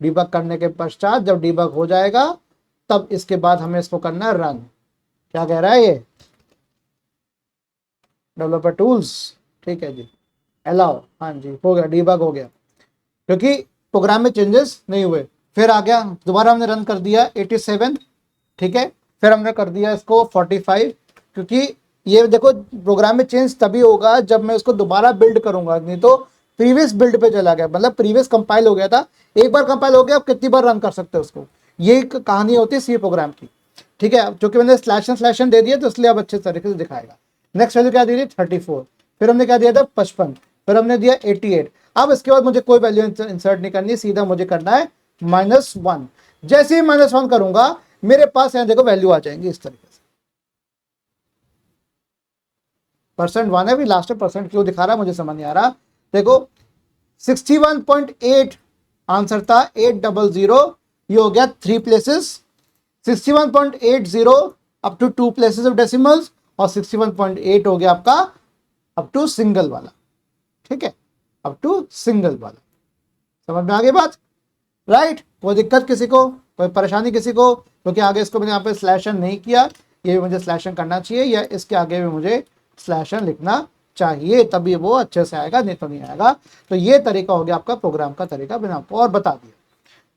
डीबग करने के पश्चात जब डीबग हो जाएगा तब इसके बाद हमें इसको करना है रन। क्या कह रहा है ये, डेवलपर टूल्स, ठीक है जी, अलाउ, हाँ जी, हो गया, डीबग हो गया, क्योंकि प्रोग्राम में चेंजेस नहीं हुए। फिर आ गया, दोबारा हमने रन कर दिया 87। ठीक है, फिर हमने कर दिया इसको 45, क्योंकि ये देखो प्रोग्राम में चेंज तभी होगा जब मैं इसको दोबारा बिल्ड करूंगा, नहीं तो प्रीवियस बिल्ड पे चला गया, मतलब प्रीवियस कंपाइल हो गया था, एक बार कंपाइल हो गया, आप कितनी बार रन कर सकते हो उसको, ये कहानी होती है सी प्रोग्राम की। ठीक है, क्योंकि मैंने स्लैशन दे दिया तो इसलिए अब अच्छे तरीके से दिखाएगा। नेक्स्ट वैल्यू क्या दी थी, 34। फिर हमने क्या दिया था, 55। फिर हमने दिया 88। अब इसके बाद मुझे कोई वैल्यू इंसर्ट नहीं करनी, सीधा मुझे करना है -1। जैसे ही -1 करूंगा मेरे पास यहाँ देखो वैल्यू आ जाएंगी इस तरीके से। %1 है, भी लास्ट में परसेंट क्यों दिखा रहा है मुझे समझ नहीं आ रहा। देखो 61.8 आंसर था, 800, ये हो गया 3 places, 61.80 up to 2 places of decimals, और 61.8 हो गया आपका अप टू सिंगल वाला। ठीक है, अप टू सिंगल वाला, समझ में आ गई बात, राइट। कोई दिक्कत किसी को, कोई परेशानी किसी को, क्योंकि आगे इसको मैंने यहाँ पे स्लैशन नहीं किया, ये भी मुझे स्लैशन करना चाहिए, या इसके आगे भी मुझे स्लैशन लिखना चाहिए, तभी वो अच्छे से आएगा, नहीं तो नहीं आएगा। तो ये तरीका हो गया आपका प्रोग्राम का तरीका, मैंने आपको और बता दिया।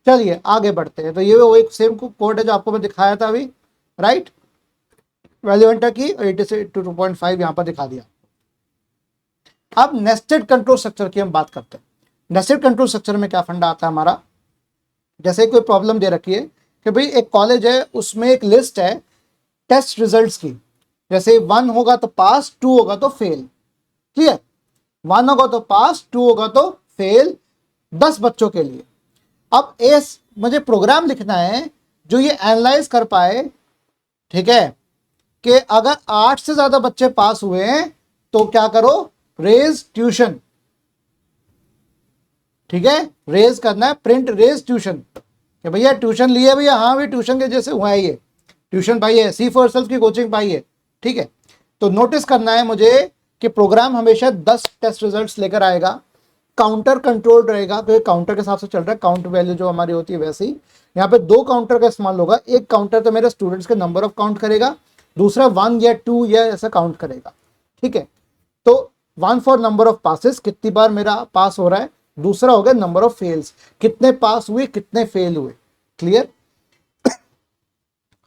चलिए आगे बढ़ते हैं। तो ये वो एक सेम कोड है जो आपको मैं दिखाया था अभी, राइट, वैल्यू एंटर की, 80 से 2.5 यहाँ पर दिखा दिया। अब नेस्टेड कंट्रोल स्ट्रक्चर की हम बात करते हैं। नेस्टेड कंट्रोल स्ट्रक्चर में क्या फंडा आता है हमारा, जैसे कोई प्रॉब्लम दे रखी है कि भाई एक कॉलेज है, उसमें एक लिस्ट है टेस्ट रिजल्ट्स की, जैसे 1 होगा तो पास, 2 होगा तो फेल। क्लियर, 1 होगा तो पास, 2 होगा तो फेल, 10 बच्चों के लिए। अब मुझे प्रोग्राम लिखना है जो ये एनालाइज कर पाए, ठीक है, कि अगर 8 से ज्यादा बच्चे पास हुए हैं तो क्या करो, रेज ट्यूशन। ठीक है, रेज करना है, प्रिंट रेज ट्यूशन, कि भैया ट्यूशन लिए भैया, हाँ भाई ट्यूशन के जैसे हुआ है, ये ट्यूशन पाई है, सी फॉर सेल्फ की कोचिंग पाई है। ठीक है, तो नोटिस करना है मुझे कि प्रोग्राम हमेशा 10 टेस्ट रिजल्ट्स लेकर आएगा, काउंटर कंट्रोल रहेगा, तो काउंटर के हिसाब से चल रहा है, काउंट वैल्यू जो हमारी होती है वैसे ही। यहाँ पे 2 काउंटर का इस्तेमाल होगा, एक काउंटर तो मेरे स्टूडेंट्स के नंबर ऑफ काउंट करेगा, दूसरा 1 या 2 या ऐसा काउंट करेगा। ठीक है, तो 1 फॉर नंबर ऑफ पासेस, कितनी बार मेरा पास हो रहा है, दूसरा हो गया नंबर ऑफ फेल्स, कितने पास हुए कितने फेल हुए। क्लियर,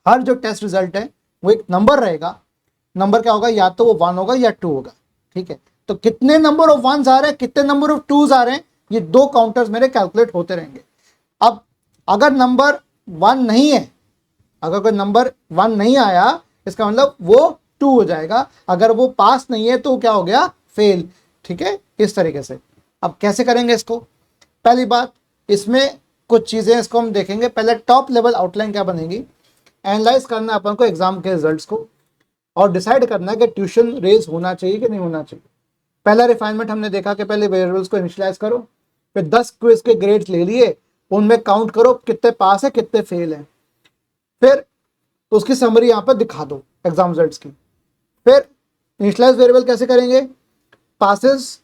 हर जो टेस्ट रिजल्ट है वो एक नंबर रहेगा, नंबर क्या होगा, या तो वो 1 होगा या 2 होगा। ठीक है, तो कितने नंबर ऑफ 1s आ रहे हैं, कितने नंबर ऑफ 2s आ रहे हैं, ये 2 काउंटर्स मेरे कैलकुलेट होते रहेंगे। अब अगर नंबर 1 नहीं है, अगर कोई नंबर 1 नहीं आया, इसका मतलब वो 2 हो जाएगा, अगर वो पास नहीं है तो क्या हो गया, फेल। ठीक है, इस तरीके से। अब कैसे करेंगे इसको, पहली बात इसमें कुछ चीजें इसको हम देखेंगे। पहले टॉप लेवल आउटलाइन क्या बनेगी, एनालाइज करना है अपन को एग्जाम के रिजल्ट्स को, और डिसाइड करना है कि ट्यूशन रेज होना चाहिए कि नहीं होना चाहिए। पहला रिफाइनमेंट हमने देखा कि पहले वेरिएबल्स को इनिशियलाइज करो, फिर 10 क्विज के ग्रेड्स ले लिए, उनमें काउंट करो कितने पास है कितने फेल है, फिर उसकी समरी यहाँ पर दिखा दो एग्जाम रिजल्ट्स की। फिर इनिशियलाइज वेरिएबल कैसे करेंगे, पासेस,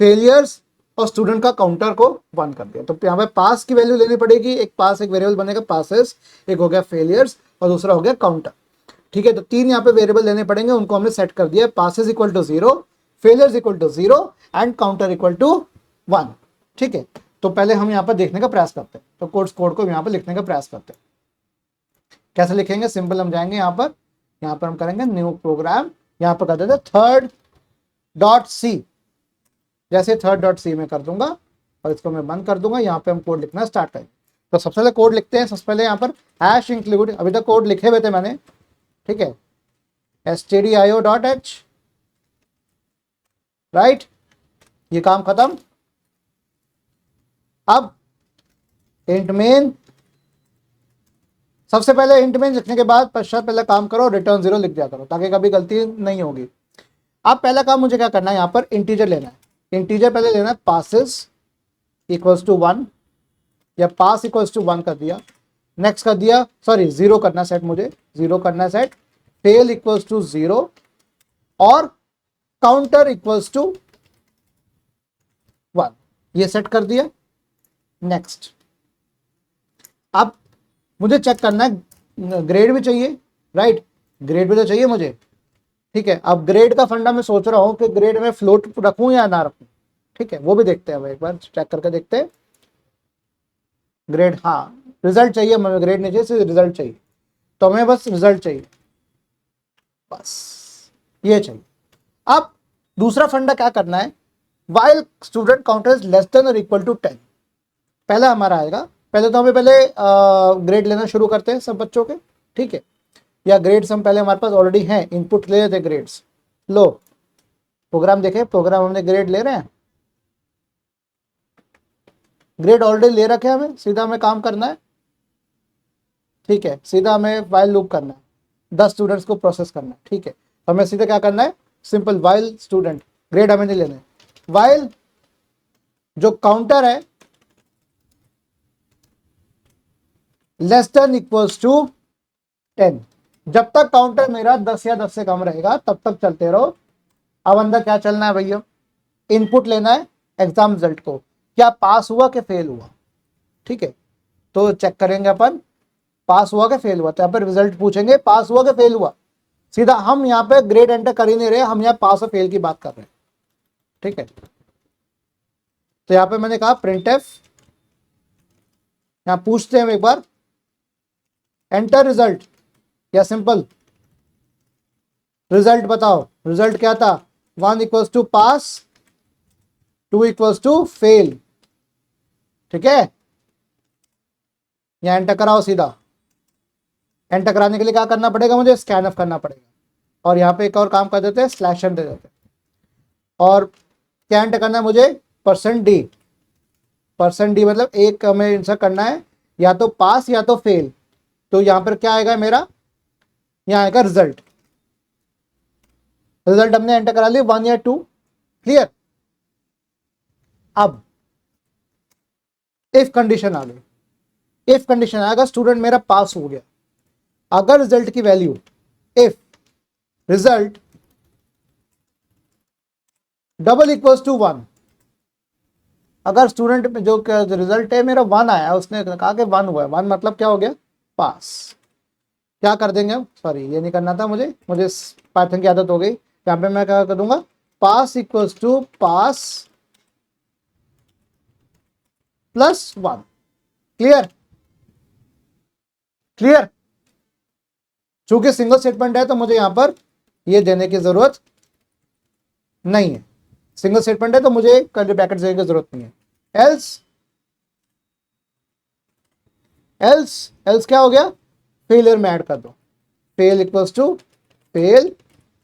फेलियर्स और स्टूडेंट का काउंटर को 1 कर दिया। तो यहाँ पे पास की वैल्यू लेनी पड़ेगी, एक पास एक वेरिएबल बनेगा पासेस, एक हो गया फेलियर्स और दूसरा हो गया काउंटर। ठीक है, तो 3 यहाँ पे वेरिएबल लेने पड़ेंगे, उनको हमने सेट कर दिया, passes equal to 0, failures equal to 0 and counter equal to 1। ठीक है, तो पहले हम यहाँ पर देखने का प्रयास करते हैं, तो कोड को यहाँ पर लिखने का प्रयास करते हैं। कैसे लिखेंगे, सिंपल हम जाएंगे यहाँ पर हम करेंगे न्यू प्रोग्राम, यहाँ पर कर देते थर्ड डॉट सी। जैसे थर्ड डॉट सी में कर दूंगा और इसको मैं बंद कर दूंगा, यहाँ पे हम कोड लिखना स्टार्ट करेंगे। तो सबसे पहले कोड लिखते हैं, सबसे पहले यहाँ पर हैश इंक्लूड, अभी तक कोड लिखे हुए थे मैंने, ठीक है, stdio.h, राइट, ये काम खत्म। अब इंट मेन, सबसे पहले इंट मेन लिखने के बाद पश्चात पहले काम करो रिटर्न 0 लिख दिया करो ताकि कभी गलती नहीं होगी। अब पहला काम मुझे क्या करना है, यहाँ पर इंटीजर लेना है। इंटीजर पहले लेना है पासेस इक्वल्स टू 1 या पास इक्वल्स टू 1 कर दिया, नेक्स्ट कर दिया, सॉरी 0 करना सेट, मुझे 0 करना सेट, फेल इक्वल्स टू 0 और काउंटर इक्वल्स टू 1, ये सेट कर दिया। नेक्स्ट, अब मुझे चेक करना है, ग्रेड भी चाहिए, राइट, ग्रेड भी तो चाहिए मुझे। ठीक है, अब ग्रेड का फंडा मैं सोच रहा हूं कि ग्रेड में फ्लोट रखूं या ना रखूं। ठीक है, वो भी देखते हैं, एक बार चेक करके देखते हैं। ग्रेड, हाँ रिजल्ट चाहिए, हमें ग्रेड नहीं चाहिए, सिर्फ रिजल्ट चाहिए, तो हमें बस रिजल्ट चाहिए, बस ये चाहिए। अब दूसरा फंडा क्या करना है, while student counter is less than और इक्वल टू 10, पहला हमारा आएगा। पहले तो हमें पहले ग्रेड लेना शुरू करते हैं सब बच्चों के, ठीक है, या ग्रेड्स हम पहले हमारे पास ऑलरेडी हैं, इनपुट ले लेते ग्रेड्स। लो प्रोग्राम देखें, प्रोग्राम हमने ग्रेड ले रहे हैं, ग्रेड ऑलरेडी ले रखे हमें, सीधा हमें काम करना है। ठीक है, सीधा हमें वाइल लूप करना है, 10 स्टूडेंट्स को प्रोसेस करना है। ठीक है, तो हमें सीधा क्या करना है, सिंपल वाइल स्टूडेंट, ग्रेड हमें नहीं लेने, वाइल जो काउंटर है लेस देन इक्वल्स टू 10, जब तक काउंटर मेरा 10 या 10 से कम रहेगा तब तक चलते रहो। अब अंदर क्या चलना है भैया, इनपुट लेना है एग्जाम रिजल्ट को, क्या पास हुआ कि फेल हुआ। ठीक है, तो चेक करेंगे अपन पास हुआ कि फेल हुआ, तो यहाँ पर रिजल्ट पूछेंगे पास हुआ कि फेल हुआ, सीधा हम यहाँ पे ग्रेड एंटर कर ही नहीं रहे, हम यहाँ पास और फेल की बात कर रहे हैं। ठीक है, तो यहाँ पे मैंने कहा प्रिंट एफ, यहाँ पूछते हैं एक बार एंटर रिजल्ट या सिंपल रिजल्ट बताओ, रिजल्ट क्या था, 1 equals to pass, 2 equals to fail. ठीक है, यहां एंटर कराओ, सीधा एंटर कराने के लिए क्या करना पड़ेगा, मुझे स्कैन ऑफ करना पड़ेगा, और यहाँ पे एक और काम कर देते हैं, स्लैश एन दे देते हैं, और क्या एंटर करना है मुझे, %d, %d मतलब एक हमें इंसर्ट करना है, या तो पास या तो फेल। तो यहां पर क्या आएगा मेरा, यहां आएगा रिजल्ट, रिजल्ट हमने एंटर करा लिया 1 या 2, क्लियर। अब इफ कंडीशन आ गई, इफ कंडीशन आएगा स्टूडेंट मेरा पास हो गया, अगर रिजल्ट की value, if result double equals to 1, अगर स्टूडेंट में जो रिजल्ट है मेरा 1 आया, उसने कहा कि 1 हुआ है, 1 मतलब क्या हो गया, पास। क्या कर देंगे अब, सॉरी ये नहीं करना था मुझे पाइथन की आदत हो गई, यहां पे मैं क्या कर दूंगा, pass equals to pass plus 1, clear, clear. चूंकि सिंगल स्टेटमेंट है तो मुझे यहां पर ये देने की जरूरत नहीं है, सिंगल स्टेटमेंट है तो मुझे कर्ली ब्रैकेट देने की जरूरत नहीं है। एल्स क्या हो गया, फेलियर में ऐड कर दो, fail equals to fail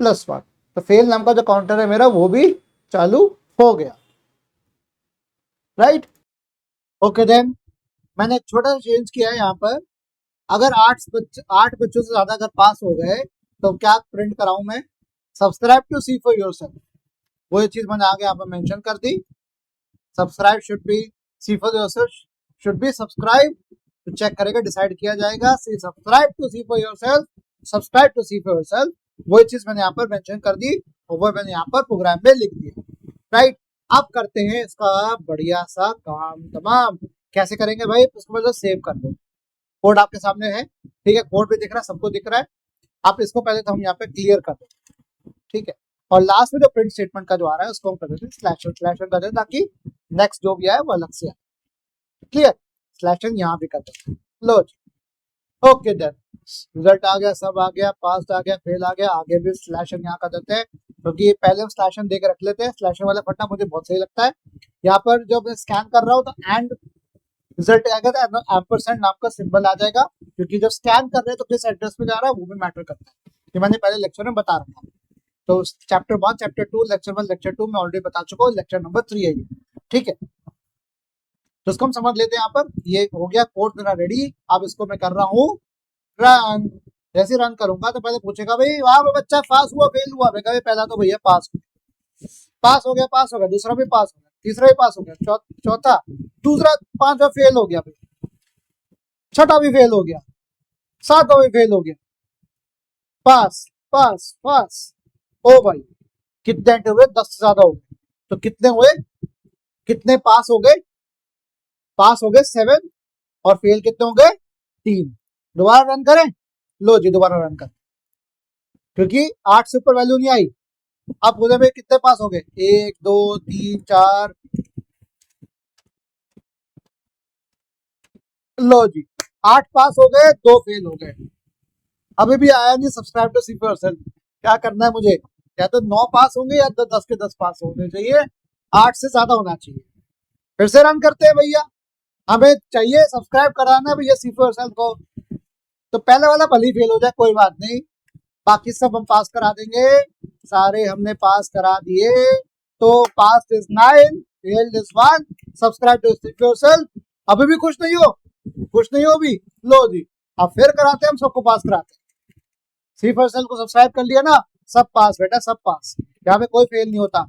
plus 1, तो फेल नाम का जो काउंटर है मेरा वो भी चालू हो गया, राइट। ओके देन, मैंने छोटा सा चेंज किया है यहाँ पर, अगर 8 बच्चों से ज्यादा अगर पास हो गए तो क्या प्रिंट कराऊं मैं, subscribe to C for yourself, वो चीज मैंने आगे यहाँ पर मेंशन कर दी। Subscribe should be C for yourself, should be subscribe, तो चेक करेगा, डिसाइड किया जाएगा, C subscribe to C for yourself, subscribe to C for yourself. वही चीज मैंने यहाँ पर मेंशन कर दी और वो मैंने यहाँ पर प्रोग्राम में लिख दिया। राइट, अब करते हैं इसका बढ़िया सा काम तमाम। कैसे करेंगे भाई? उसको मतलब सेव कर दो। कोड आपके सामने है, ठीक है, कोड भी दिख रहा है, सबको दिख रहा है। आप इसको पहले तो हम यहाँ पे क्लियर कर दो, ठीक है, और लास्ट में जो प्रिंट स्टेटमेंट का जो आ रहा है उसको हम कर देते हैं स्लैश कर देते हैं, ताकि नेक्स्ट जो भी आए वो अलग से आए। क्लियर, स्लैश यहाँ भी कर देते हैं। लो जी, ओके देन, रिजल्ट आ गया, सब आ गया, पास आ गया, फेल आ गया, आगे भी स्लैश यहाँ कर देते हैं, क्योंकि पहले हम स्लैश दे के रख लेते हैं। स्लैश वाला फटना मुझे बहुत सही लगता है। यहाँ पर जब मैं स्कैन कर रहा हूँ तो एंड रिजल्ट आएगा तो एम्परसेंड नाम का सिंबल आ जाएगा, क्योंकि जब स्कैन कर रहे हैं तो किस एड्रेस पे जा रहा है वो भी मैटर करता है, ये मैंने पहले लेक्चर में बता रखा। तो चैप्टर 1, चैप्टर 2, लेक्चर 1, लेक्चर 2 में ऑलरेडी बता चुका हूँ, लेक्चर नंबर 3 है ये, ठीक है। तो इसको हम समझ लेते हैं। यहाँ पर ये हो गया कोड मेरा रेडी। अब इसको मैं कर रहा हूँ रन। जैसे रन करूंगा तो पहले पूछेगा भाई वहां पे बच्चा पास हुआ फेल हुआ? मैं कहा पहला तो भैया पास हो गया, पास हो गया, दूसरा भी पास हो गया, तीसरा भी पास हो गया, चौथा, दूसरा, पांचवा फेल हो गया, छठा भी फेल हो गया, सातवां भी फेल हो गया, पास पास पास। ओ भाई कितने एंटर हुए? 10 से ज्यादा हो गए। तो कितने हुए, कितने पास हो गए? पास हो गए 7 और फेल कितने हो गए? 3। दोबारा रन करें? लो जी दोबारा रन कर, क्योंकि 8 से ऊपर वैल्यू नहीं आई। अब बोले भाई कितने पास हो गए? 1 2 3 4। लो जी 8 पास हो गए, 2 फेल हो गए। अभी भी आया नहीं subscribe to C for yourself. क्या करना है मुझे? या तो 9 पास होंगे या तो 10 के 10 पास होने चाहिए, 8 से ज्यादा होना चाहिए। फिर से रन करते हैं भैया, हमें चाहिए सब्सक्राइब कराना भैया सी फॉर योरसेल्फ को। तो पहले वाला भले ही फेल हो जाए कोई बात नहीं, बाकी सब हम पास करा देंगे। सारे हमने पास करा दिए। तो pass is 9, failed is 1, subscribe to C for yourself. अभी भी खुश नहीं हो? खुश नहीं हो भी? लो जी अब फिर कराते हैं, हम सबको पास कराते हैं। सी फॉर योरसेल्फ को सब्सक्राइब कर लिया ना, सब पास बेटा, सब पास। यहाँ पे कोई फेल नहीं होता,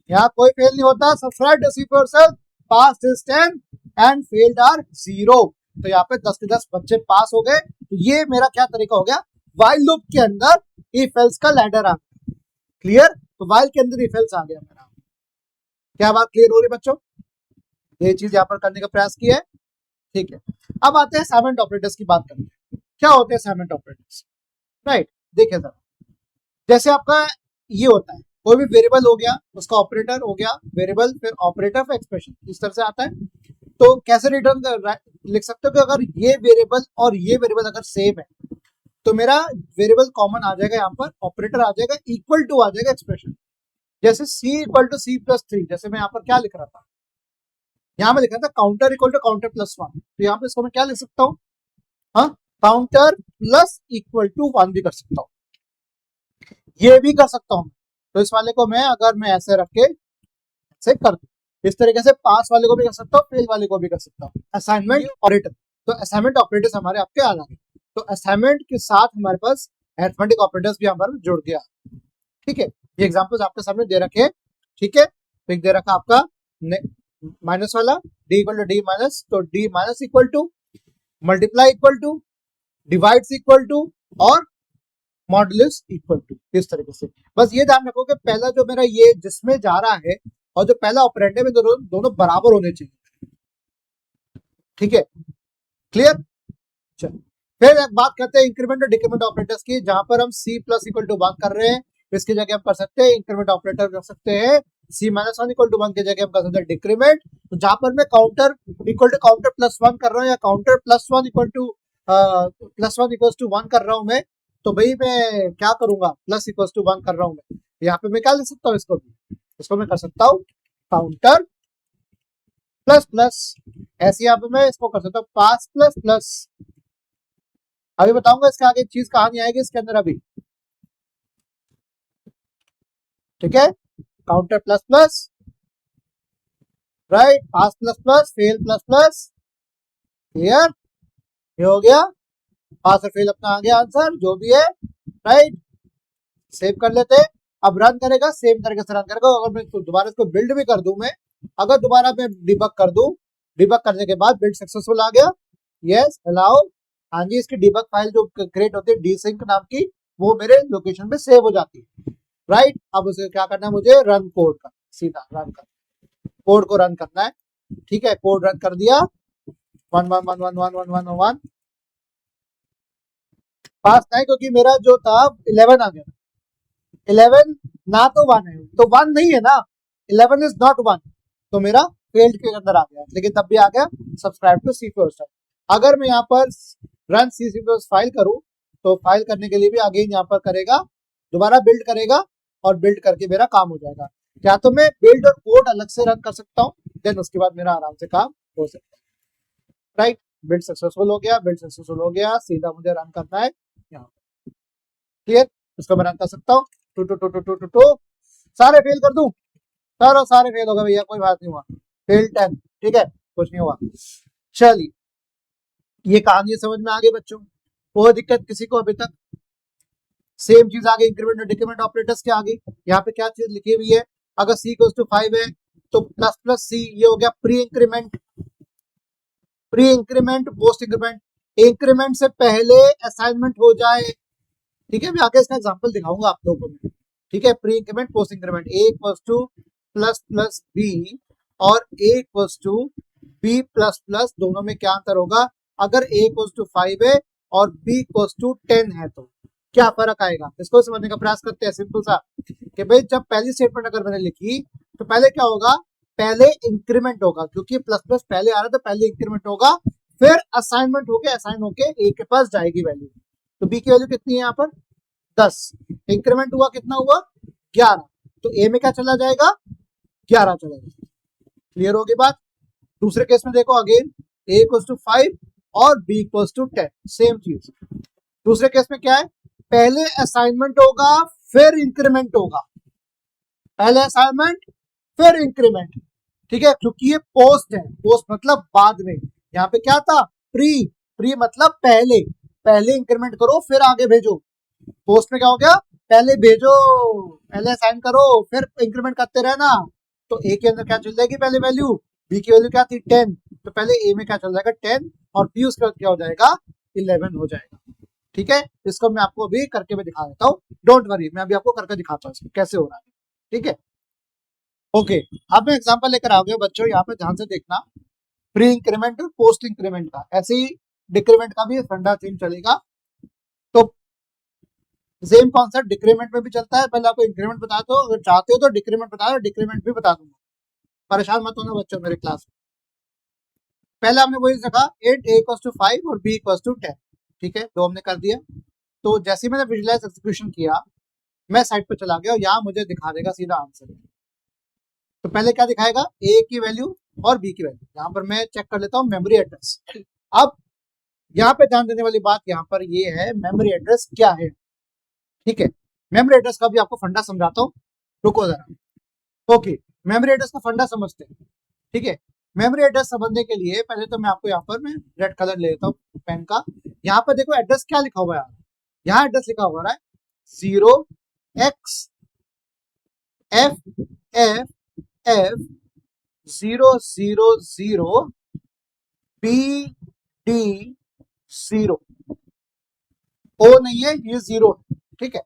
यहाँ कोई फेल नहीं होता। Subscribe to C for yourself, pass is 10 and failed are 0। तो यहाँ पे 10 के 10 बच्चे पास हो गए। तो ये मेरा क्या तरीका हो गया? व्हाइल लूप के अंदर इफ एल्स का लैडर आ गया। क्लियर? तो व्हाइल के अंदर इफ एल्स आ गया मेरा। क्या बात क्लियर हो रही बच्चों? ये चीज यहाँ पर करने का प्रयास किया है, ठीक है। अब आते हैं असाइनमेंट ऑपरेटर्स की बात करते हैं। क्या होते हैं असाइनमेंट ऑपरेटर्स? राइट, देखिए सर, जैसे आपका ये होता है, कोई भी वेरिएबल हो गया, उसका ऑपरेटर हो गया वेरिएबल, फिर ऑपरेटर, फिर एक्सप्रेशन, इस तरह से आता है। तो कैसे रिटर्न लिख सकते हो कि अगर ये वेरिएबल और ये वेरिएबल अगर सेम है तो मेरा वेरिएबल कॉमन आ जाएगा, यहाँ पर ऑपरेटर आ जाएगा, इक्वल टू आ जाएगा एक्सप्रेशन। जैसे c equal to c plus 3, जैसे मैं यहाँ पर क्या लिख रहा था, यहाँ में लिख रहा था counter equal to counter plus 1। तो यहाँ पे इसको मैं क्या लिख सकता हूँ? हाँ, काउंटर प्लस इक्वल टू 1 भी कर सकता हूँ, ये भी कर सकता हूँ। तो इस वाले को मैं अगर मैं ऐसे रख के ऐसे कर दूं, इस तरीके से पास वाले को भी कर सकता हूँ, फेल वाले को भी कर सकता हूँ। असाइनमेंट ऑपरेटर, तो असाइनमेंट ऑपरेटर्स हमारे आपके अलग है। तो असाइनमेंट के साथ हमारे पास अरिथमेटिक ऑपरेटर्स भी हमारे जुड़ गया, ठीक है। ये एग्जांपल्स आपके सामने दे रखे हैं, ठीक है। तो एक दे रखा आपका माइनस वाला, D equal to D minus, तो D minus equal to, multiply equal to, divide equal to, और मॉडुलस इक्वल टू, इस तरीके से। बस ये ध्यान रखो कि पहला जो मेरा ये जिसमें जा रहा है और जो पहला ऑपरेंड में दोनों बराबर होने चाहिए, ठीक है। क्लियर? चलो फिर एक बात करते हैं इंक्रीमेंट और डिक्रीमेंट ऑपरेटर्स की, जहां पर हम c प्लस इक्वल टू 1 कर रहे हैं, इसकी जगह हम कर सकते हैं इंक्रीमेंट ऑपरेटर कर सकते हैं c माइनस 1 इक्वल टू 1 की जगह हम कर सकते हैं डिक्रीमेंट। तो जहां पर मैं counter equal to counter plus 1 कर रहा हूँ या काउंटर प्लस 1 इक्वल टू 1 कर रहा हूँ मैं, तो भाई मैं क्या करूंगा? प्लस इक्वल टू 1 कर रहा हूँ मैं, यहाँ पे मैं क्या लिख सकता हूँ? इसको मैं कर सकता हूँ काउंटर प्लस प्लस, ऐसे यहाँ पे मैं इसको कर सकता हूँ पास प्लस प्लस। अभी बताऊंगा इसके आगे चीज कहानी आएगी इसके अंदर अभी, ठीक है। Counter plus plus, right, pass plus plus, fail plus plus. Clear? ये हो गया पास और फेल, अपना आ गया आंसर जो भी है, राइट। सेव कर लेते, अब रन करेगा, सेम तरीके से रन करेगा। अगर मैं दोबारा इसको बिल्ड भी कर दूं, मैं अगर दोबारा मैं डिबग कर दूं, डिबग करने के बाद बिल्ड सक्सेसफुल आ गया, यस अलाउ, हाँ जी, इसकी डिबग फाइल जो क्रिएट होती है डीसिंक नाम की, वो मेरे लोकेशन पे सेव हो जाती है, राइट। अब उसे क्या करना है, मुझे रन कोड का, सीधा रन कर, कोड को रन करना है, ठीक है। कोड रन कर दिया, 1 पास नहीं, क्योंकि मेरा जो था 11 आ गया, 11 ना तो 1 है, तो 1 नहीं है ना, 11 इज नॉट 1, तो मेरा फेल्ड के अंदर आ गया, लेकिन तब भी आ गया सब्सक्राइब टू सी प्लस। अगर मैं यहाँ पर रन सी प्लस फाइल करूं, तो फाइल करने के लिए भी अगेन यहाँ पर करेगा, दोबारा बिल्ड करेगा, और बिल्ड करके मेरा काम हो जाएगा। क्या तो मैं बिल्ड और कोड अलग से रन कर सकता हूँ, देन उसके बाद मेरा आराम से काम हो सकता है, राइट। बिल्ड सक्सेसफुल हो गया, बिल्ड सक्सेसफुल हो गया, सीधा मुझे रन करना है यहाँ, क्लियर। इसको मैं रन कर सकता हूँ, two two two two two two two, सारे फेल कर दूं, सारे फेल हो गए भैया, कोई बात नहीं हुआ, फेल 10, ठीक है, कुछ नहीं हुआ। चलिए, ये कहानी समझ में आ गई बच्चों, कोई दिक्कत किसी को अभी तक? सेम चीज आगे इंक्रीमेंट और डिक्रीमेंट ऑपरेटर्स के आगे, यहाँ पे क्या चीज लिखी हुई है, अगर c इक्वल्स टू 5 है तो प्लस प्लस सी, ये हो गया pre increment, pre increment post increment, increment से पहले असाइनमेंट हो जाए, ठीक है। मैं आगे इसका एग्जांपल दिखाऊंगा आप लोगों को, ठीक है। Pre increment post increment, a equals to plus plus B और a equals to b plus plus, दोनों में क्या अंतर होगा, अगर a इक्वल्स टू 5 है और b इक्वल्स टू 10 है तो क्या फर्क आएगा, इसको समझने का प्रयास करते हैं। सिंपल सा कि भाई जब पहली स्टेटमेंट अगर मैंने लिखी, तो पहले क्या होगा, पहले इंक्रीमेंट होगा, क्योंकि प्लस प्लस पहले आ रहा है, तो पहले इंक्रीमेंट होगा, फिर असाइनमेंट होके असाइन होके a के पास जाएगी वैल्यू, तो b की वैल्यू कितनी है यहाँ पर 10, इंक्रीमेंट हुआ कितना हुआ 11, तो a में क्या चला जाएगा 11 चला जाएगा, क्लियर होगी बात। दूसरे केस में देखो, अगेन a इक्वल्स टू 5 और b इक्वल्स टू 10, सेम चीज। दूसरे केस में क्या है, पहले असाइनमेंट होगा फिर इंक्रीमेंट होगा, पहले असाइनमेंट फिर इंक्रीमेंट, ठीक है, क्योंकि ये पोस्ट है, पोस्ट मतलब बाद में, यहाँ पे क्या था प्री, प्री मतलब पहले, पहले इंक्रीमेंट करो फिर आगे भेजो, पोस्ट में क्या हो गया, पहले भेजो, पहले असाइन करो फिर इंक्रीमेंट करते रहना, तो ए के अंदर क्या चल जाएगी पहले वैल्यू, बी की वैल्यू क्या थी 10, तो पहले ए में क्या चल जाएगा 10 और बी उसके बाद क्या हो जाएगा 11 हो जाएगा, ठीक है। इसको मैं आपको अभी करके भी दिखा देता हूँ, डोंट वरी, मैं अभी आपको करके दिखाता हूँ कैसे हो रहा है, ठीक है। ओके, अब मैं एग्जांपल लेकर आ गया बच्चों, यहाँ पे ध्यान से देखना, प्री इंक्रीमेंट और पोस्ट इंक्रीमेंट का, ऐसे ही डिक्रीमेंट का भी फंडा सेम चलेगा, तो सेम कॉन्सेप्ट डिक्रीमेंट में भी चलता है। पहले आपको इंक्रीमेंट बता दो, अगर चाहते हो तो डिक्रीमेंट बता दो, डिक्रीमेंट भी बता दूंगा, परेशान मत होना बच्चों मेरे क्लास में। पहले हमने वही रखा, 8 a इक्वल्स टू 5 और b इक्वल्स टू 10, ठीक है, तो हमने कर दिया। तो जैसे ही मैंने विजुअलाइज एग्जीक्यूशन किया, मैं साइट पे चला गया और यहाँ मुझे दिखा देगा सीधा आंसर। तो पहले क्या दिखाएगा, a की वैल्यू और b की वैल्यू, यहाँ पर मैं चेक कर लेता हूँ मेमोरी एड्रेस। अब यहाँ पे ध्यान देने वाली बात यहाँ पर ये है, मेमोरी एड्रेस क्या है, ठीक है। मेमोरी एड्रेस का भी आपको फंडा समझाता हूँ, रुको जरा। ओके, मेमोरी एड्रेस का फंडा समझते हैं, ठीक है। मेमोरी एड्रेस समझने के लिए पहले तो मैं आपको यहाँ पर मैं रेड कलर ले लेता हूँ पेन का, यहाँ पर देखो एड्रेस क्या लिखा हुआ है, यहाँ एड्रेस लिखा हुआ है 0xFFF000BD0, ओ नहीं है ये 0 है, ठीक है।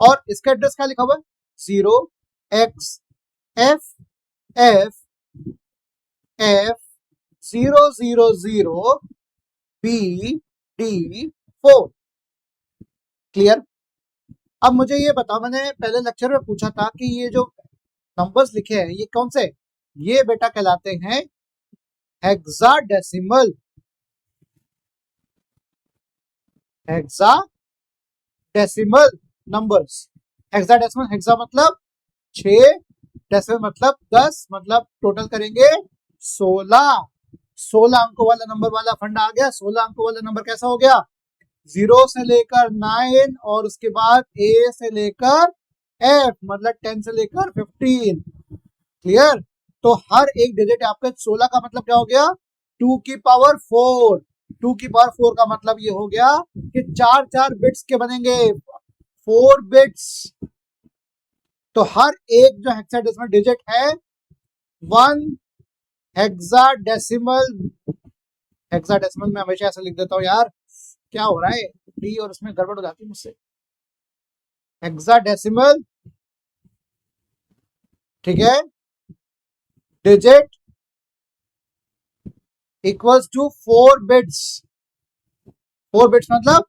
और इसका एड्रेस क्या लिखा हुआ है 0xFFF000BD4, क्लियर। अब मुझे ये बताओ, मैंने पहले लेक्चर में पूछा था कि ये जो नंबर्स लिखे हैं ये कौन से, ये बेटा कहलाते हैं hexadecimal, hexadecimal numbers. Hexadecimal, hexa मतलब 6, डेसिमल मतलब 10, मतलब टोटल करेंगे 16, 16 अंकों वाला नंबर वाला फंडा आ गया। 16 अंकों वाला नंबर कैसा हो गया, 0 से लेकर 9 और उसके बाद A से लेकर F, मतलब 10 से लेकर 15, क्लियर। तो हर एक डिजिट आपके 16 का मतलब क्या हो गया 2 की पावर 4, 2 की पावर 4 का मतलब ये हो गया कि 4 4 बिट्स के बनेंगे, 4 बिट्स, तो हर एक जो हेक्साडेसिमल डिजिट है 1 हेक्साडेसिमल, हेक्साडेसिमल में हमेशा ऐसा लिख देता हूं यार, क्या हो रहा है डी और उसमें गड़बड़ हो जाती है मुझसे। हेक्साडेसिमल, ठीक है, digit equals to 4 bits. 4 bits मतलब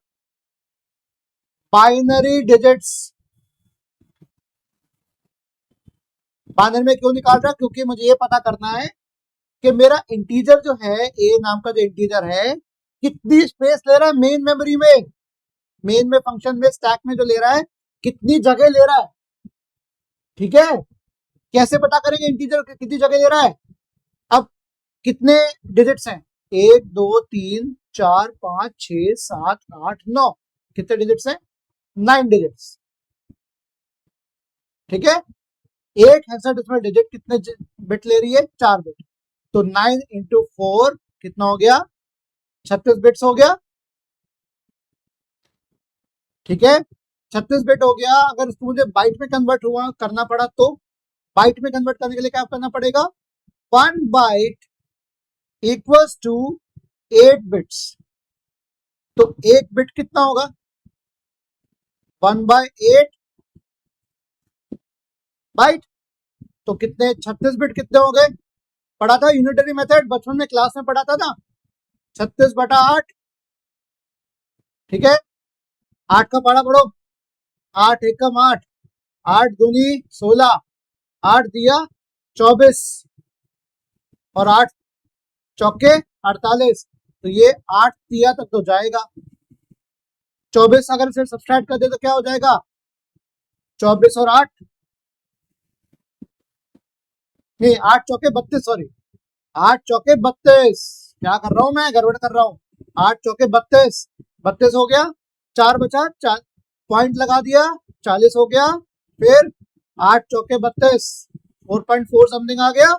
बाइनरी डिजिट्स। बाइनरी में क्यों निकाल रहा है? क्योंकि मुझे ये पता करना है कि मेरा इंटीजर जो है, ए नाम का जो इंटीजर है, कितनी स्पेस ले रहा है मेन मेमोरी में, मेन में फंक्शन में स्टैक में जो ले रहा है, कितनी जगह ले रहा है। ठीक है, कैसे पता करेंगे इंटीजर कितनी जगह ले रहा है? अब कितने डिजिट्स हैं? 1 2 3 4 5 6 7 8 9, कितने डिजिट्स हैं? 9 डिजिट्स। ठीक है, एक हेक्साडेसिमल डिजिट कितने बिट ले रही है? 4 बिट। तो 9 इंटू 4 कितना हो गया? 36 बिट्स हो गया। ठीक है, 36 बिट हो गया। अगर इसको मुझे बाइट में कन्वर्ट हुआ करना पड़ा तो बाइट में कन्वर्ट करने के लिए क्या करना पड़ेगा? 1 बाइट इक्वल्स टू 8 बिट्स। तो 1 बिट कितना होगा? 1/8 बाइट। तो कितने? 36 बिट कितने हो गए? पढ़ा था यूनिटरी मेथड, बचपन में क्लास में पढ़ा था ना, 36/8। ठीक है, 8 का पढ़ा पढ़ो, 8 एकम 8, 8 दूनी 16, 8 दिया 24 और 8 चौके 48। तो ये 8 दिया तक तो जाएगा। 24 अगर इसे सब्सट्रैक्ट कर दे तो क्या हो जाएगा? 24 और 8 नहीं, 8 चौके 32, सॉरी 8 चौके 32। क्या कर रहा हूं मैं? गड़बड़ कर रहा हूं। 8 चौके 32, 32 हो गया, 4 बचा, 4 पॉइंट लगा दिया, 40 हो गया। फिर 8 चौके 32, 4.4 समथिंग आ गया।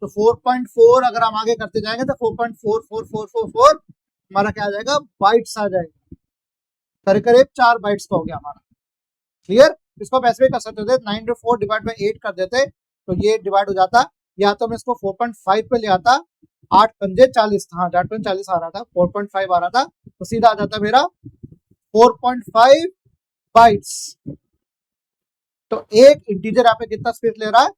तो 4.4 अगर हम आगे करते जाएंगे तो 4.44444 हमारा क्या आ जाएगा? बाइट्स आ जाएगा। करीब करीब 4 बाइट्स का हो गया हमारा। क्लियर? इसको आप ऐसे भी कर सकते थे, 9 into 4 डिवाइड बाई 8 कर देते तो ये डिवाइड हो जाता, या तो मैं इसको 4.5 पे ले आता, 8 पंजे 40, हाँ 8 पंजे 40 आ रहा था, 4.5 आ रहा था, तो सीधा आ जाता मेरा 4.5 बाइट्स। तो एक इंटीजर यहाँ पे कितना स्पेस ले रहा है?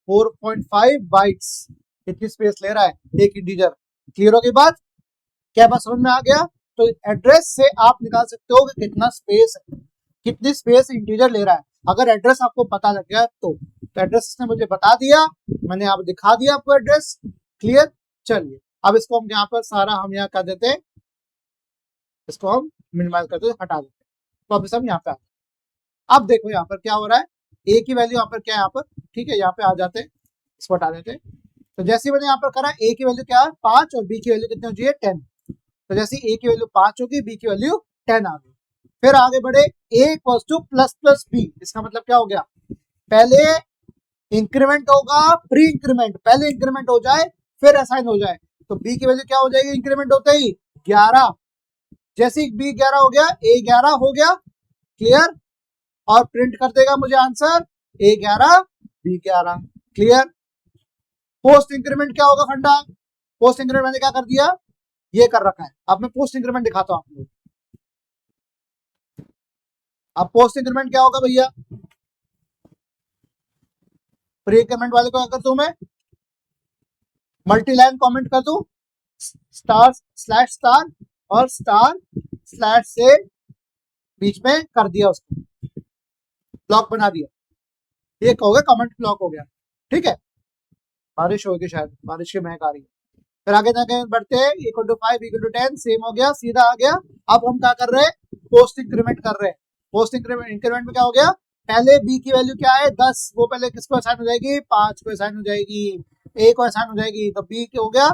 4.5 बाइट्स कितनी स्पेस ले रहा है एक इंटीजर। क्लियर हो गई बात? क्या बात समझ में आ गया? तो एड्रेस से आप निकाल सकते हो कि कितना स्पेस है, कितनी स्पेस इंटीजर ले रहा है। अगर एड्रेस आपको पता लग गया तो एड्रेस ने मुझे बता दिया, मैंने आप दिखा दिया आपको एड्रेस। क्लियर? चलिए अब इसको हम यहाँ पर सारा हम यहाँ कर देते हैं, इसको हम मिनिमाइज करते हटा देते। तो अब हम यहाँ पे आते, अब देखो यहाँ पर क्या हो रहा है, ए की वैल्यू यहाँ पर क्या है यहाँ पर, ठीक है यहाँ पे आ जाते हैं, इसको हटा देते हैं। तो जैसे मैंने यहाँ पर करा, ए की वैल्यू क्या है? 5 और बी की वैल्यू कितनी हो चाहिए? 10। तो जैसे ए की वैल्यू 5 होगी, बी की वैल्यू 10 आ गई। फिर आगे बढ़े, A equals to plus plus B. इसका मतलब क्या हो गया? पहले इंक्रीमेंट होगा, प्री इंक्रीमेंट, पहले इंक्रीमेंट हो जाए फिर असाइन हो जाए। तो बी की वैल्यू क्या हो जाएगी इंक्रीमेंट होते ही? 11। जैसे ही बी 11 हो गया, ए 11 हो गया। क्लियर? और प्रिंट कर देगा मुझे आंसर ए 11 बी 11। क्लियर? पोस्ट इंक्रीमेंट क्या होगा फंडा? पोस्ट इंक्रीमेंट मैंने क्या कर दिया? ये कर रखा है। अब मैं पोस्ट इंक्रीमेंट दिखाता हूं आपको। अब पोस्ट इंक्रीमेंट क्या होगा भैया? प्री इंक्रीमेंट वाले को क्या कर दूं मैं? मल्टी लाइन कमेंट कर दूं, स्टार स्लैश स्टार और स्टार स्लैश से बीच में कर दिया, उसको ब्लॉक बना दिया। ये कहोगे कमेंट ब्लॉक हो गया। ठीक है, बारिश होगी शायद, बारिश की महक आ रही है। फिर आगे जाके बढ़ते हैं, equal to 5 equal to 10 same हो गया, सीधा आ गया। अब हम क्या कर रहे हैं? पोस्ट इंक्रीमेंट कर रहे हैं। पोस्ट इंक्रीमेंट में क्या हो गया? पहले बी की वैल्यू क्या है? 10, वो पहले किसको असाइन हो जाएगी? 5 को असाइन हो जाएगी, ए को असाइन हो जाएगी, तो बी हो गया।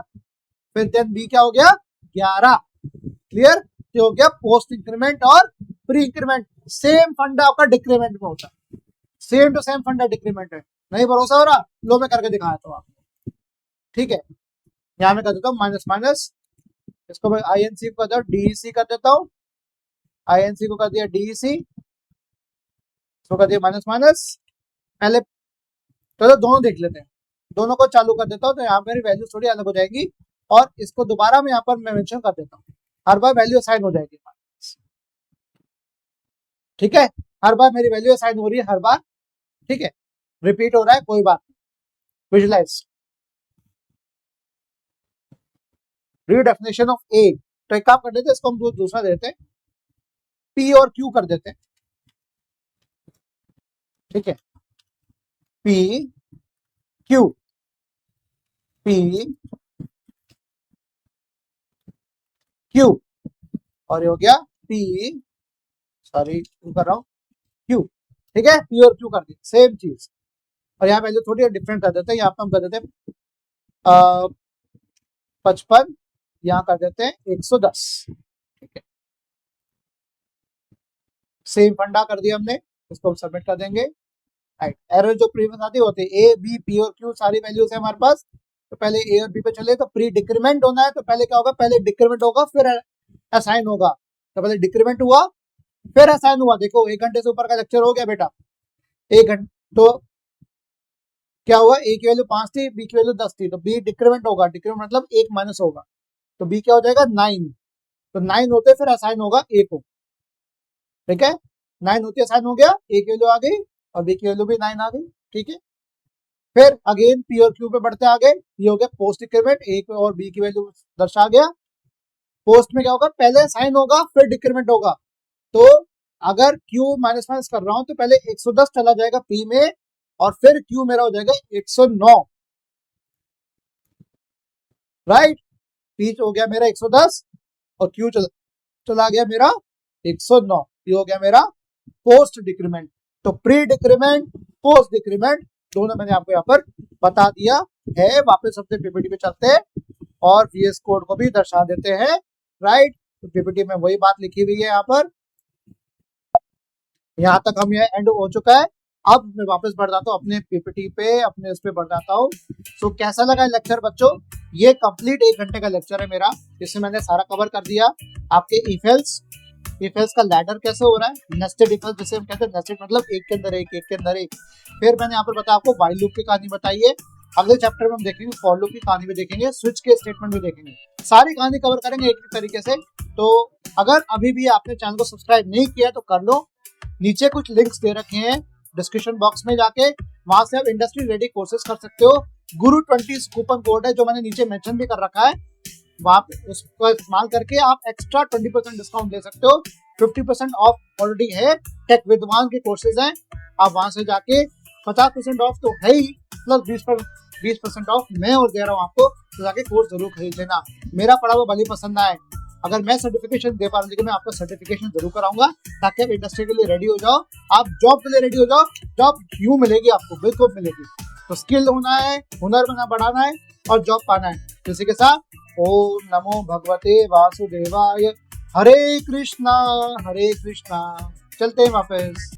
फिर देन बी क्या हो गया? 11। क्लियर? तो हो गया पोस्ट इंक्रीमेंट और प्री इंक्रीमेंट। सेम फंडा आपका डिक्रीमेंट में होता है, सेम टू सेम फंडा डिक्रीमेंट है। नहीं भरोसा हो रहा? लो मैं करके दिखाया तो आपको। ठीक है, यहाँ में कर देता हूँ माइनस माइनस, इसको मैं आई एन सी को कर डीईसी कर देता हूँ, आई एन सी को कर दिया डीईसी, इसको कर दिया माइनस माइनस, पहले चलो दोनों देख लेते हैं, दोनों को चालू कर देता हूँ, तो यहाँ मेरी वैल्यू थोड़ी अलग हो जाएगी, और इसको दोबारा मैं यहाँ पर मैं मेंशन कर देता हूँ, हर बार वैल्यू असाइन हो जाएगी। ठीक है, हर बार मेरी वैल्यू असाइन हो रही है, हर बार, ठीक है, रिपीट हो रहा है, कोई बात नहीं। विजुलाइज डेफिनेशन ऑफ ए, तो एक काम कर देते हैं, इसको हम दूसरा देते हैं, पी और क्यू कर देते हैं। ठीक है, पी क्यू, पी क्यू, और ये हो गया पी, सॉरी कर रहा हूं, क्यू। ठीक है, पी और क्यू कर दी, सेम चीज, और यहाँ वैल्यू थोड़ी डिफरेंट कर देते हैं, यहाँ पे हम कर देते हैं 55, यहाँ कर देते हैं 110। ठीक है, सेम फंडा कर दिया हमने, इसको हम सबमिट कर देंगे। राइट, एरर जो प्रीवियस आती होती है, ए बी पी और क्यू सारी वैल्यूज है हमारे पास, तो पहले ए और बी पे चले, तो प्री डिक्रीमेंट होना है, तो पहले क्या होगा, पहले डिक्रीमेंट होगा फिर असाइन होगा, तो पहले डिक्रीमेंट हुआ फिर असाइन हुआ। देखो 1 घंटे से ऊपर का लेक्चर हो गया बेटा, 1 घंटे, तो क्या हुआ, ए की वैल्यू 5 थी, बी की वैल्यू 10 थी, तो बी डिक्रीमेंट होगा, डिक्रीमेंट मतलब 1 माइनस होगा, तो बी क्या हो जाएगा 9, तो 9 होते फिर असाइन होगा ए को। ठीक है, 9 होते असाइन हो गया, ए की वैल्यू आ गई और बी की वैल्यू भी 9 आ गई। ठीक है, फिर अगेन पी और क्यू पे बढ़ते आगे, ये हो गया पोस्ट डिक्रीमेंट, ए और बी की वैल्यू दर्शा गया। पोस्ट में क्या होगा, पहले साइन होगा फिर डिक्रीमेंट होगा, तो अगर क्यू माइनस माइनस कर रहा हूं तो पहले 110 चला जाएगा पी में, और फिर क्यू मेरा हो जाएगा 109। राइट, पी हो गया मेरा 110 और क्यू चला गया मेरा 109, ये हो गया मेरा पोस्ट डिक्रीमेंट। तो प्री डिक्रीमेंट, पोस्ट डिक्रीमेंट दोनों मैंने आपको यहाँ पर बता दिया है। वापस अपने पीपीटी पे चलते हैं और वीएस कोड को भी दर्शा देते हैं। राइट, तो पीपीटी में वही बात लिखी हुई है यहाँ पर, यहाँ तक हम ये एंड हो चुका है। अब मैं वापस बढ़ जाता हूँ अपने पीपीटी पे, अपने इस पे बढ़ जाता हूँ। तो कैसा लगा लेक्चर बच्चों, ये कंप्लीट 1 घंटे का लेक्चर है मेरा, जिसमें मैंने सारा कवर कर दिया। आपके इफेल्स का लैडर कैसे हो रहा है, नेस्टेड इफेल्स जिसे हम कहते हैं, नेस्टेड मतलब एक के अंदर एक, एक के अंदर एक। फिर मैंने यहाँ पर बताया आपको व्हाइल लूप की कहानी बताई है। अगले चैप्टर में हम देखेंगे फॉर लूप की कहानी भी देखेंगे, स्विच के स्टेटमेंट भी देखेंगे, सारी कहानी कवर करेंगे एक तरीके से। तो अगर अभी भी आपने चैनल को सब्सक्राइब नहीं किया तो कर लो, नीचे कुछ लिंक्स दे रखे हैं डिस्क्रिप्शन बॉक्स में, जाके वहां से आप इंडस्ट्री रेडी कोर्सेज कर सकते हो। गुरु 20 कूपन कोड है जो मैंने नीचे मेंशन भी कर रखा है, वहां पे उसको इस्तेमाल करके आप एक्स्ट्रा 20% डिस्काउंट ले सकते हो। 50% ऑफ ऑलरेडी है, टेक विद्वान के कोर्सेज हैं, आप वहां से जाके 50% ऑफ तो है ही, प्लस 20% ऑफ मैं और दे रहा हूँ आपको, तो जाके कोर्स जरूर खरीद लेना। मेरा पढ़ा हुआ भले पसंद आए, अगर मैं सर्टिफिकेशन दे पा रहा हूँ, लेकिन मैं आपको सर्टिफिकेशन जरूर कराऊंगा, ताकि आप इंडस्ट्री के लिए रेडी हो जाओ, आप जॉब के लिए रेडी हो जाओ। जॉब क्यों मिलेगी आपको, बिल्कुल मिलेगी। तो स्किल होना है, हुनर बना बढ़ाना है और जॉब पाना है। किसी के साथ ओम नमो भगवते वासुदेवाय, हरे कृष्णा, चलते हैं वापस।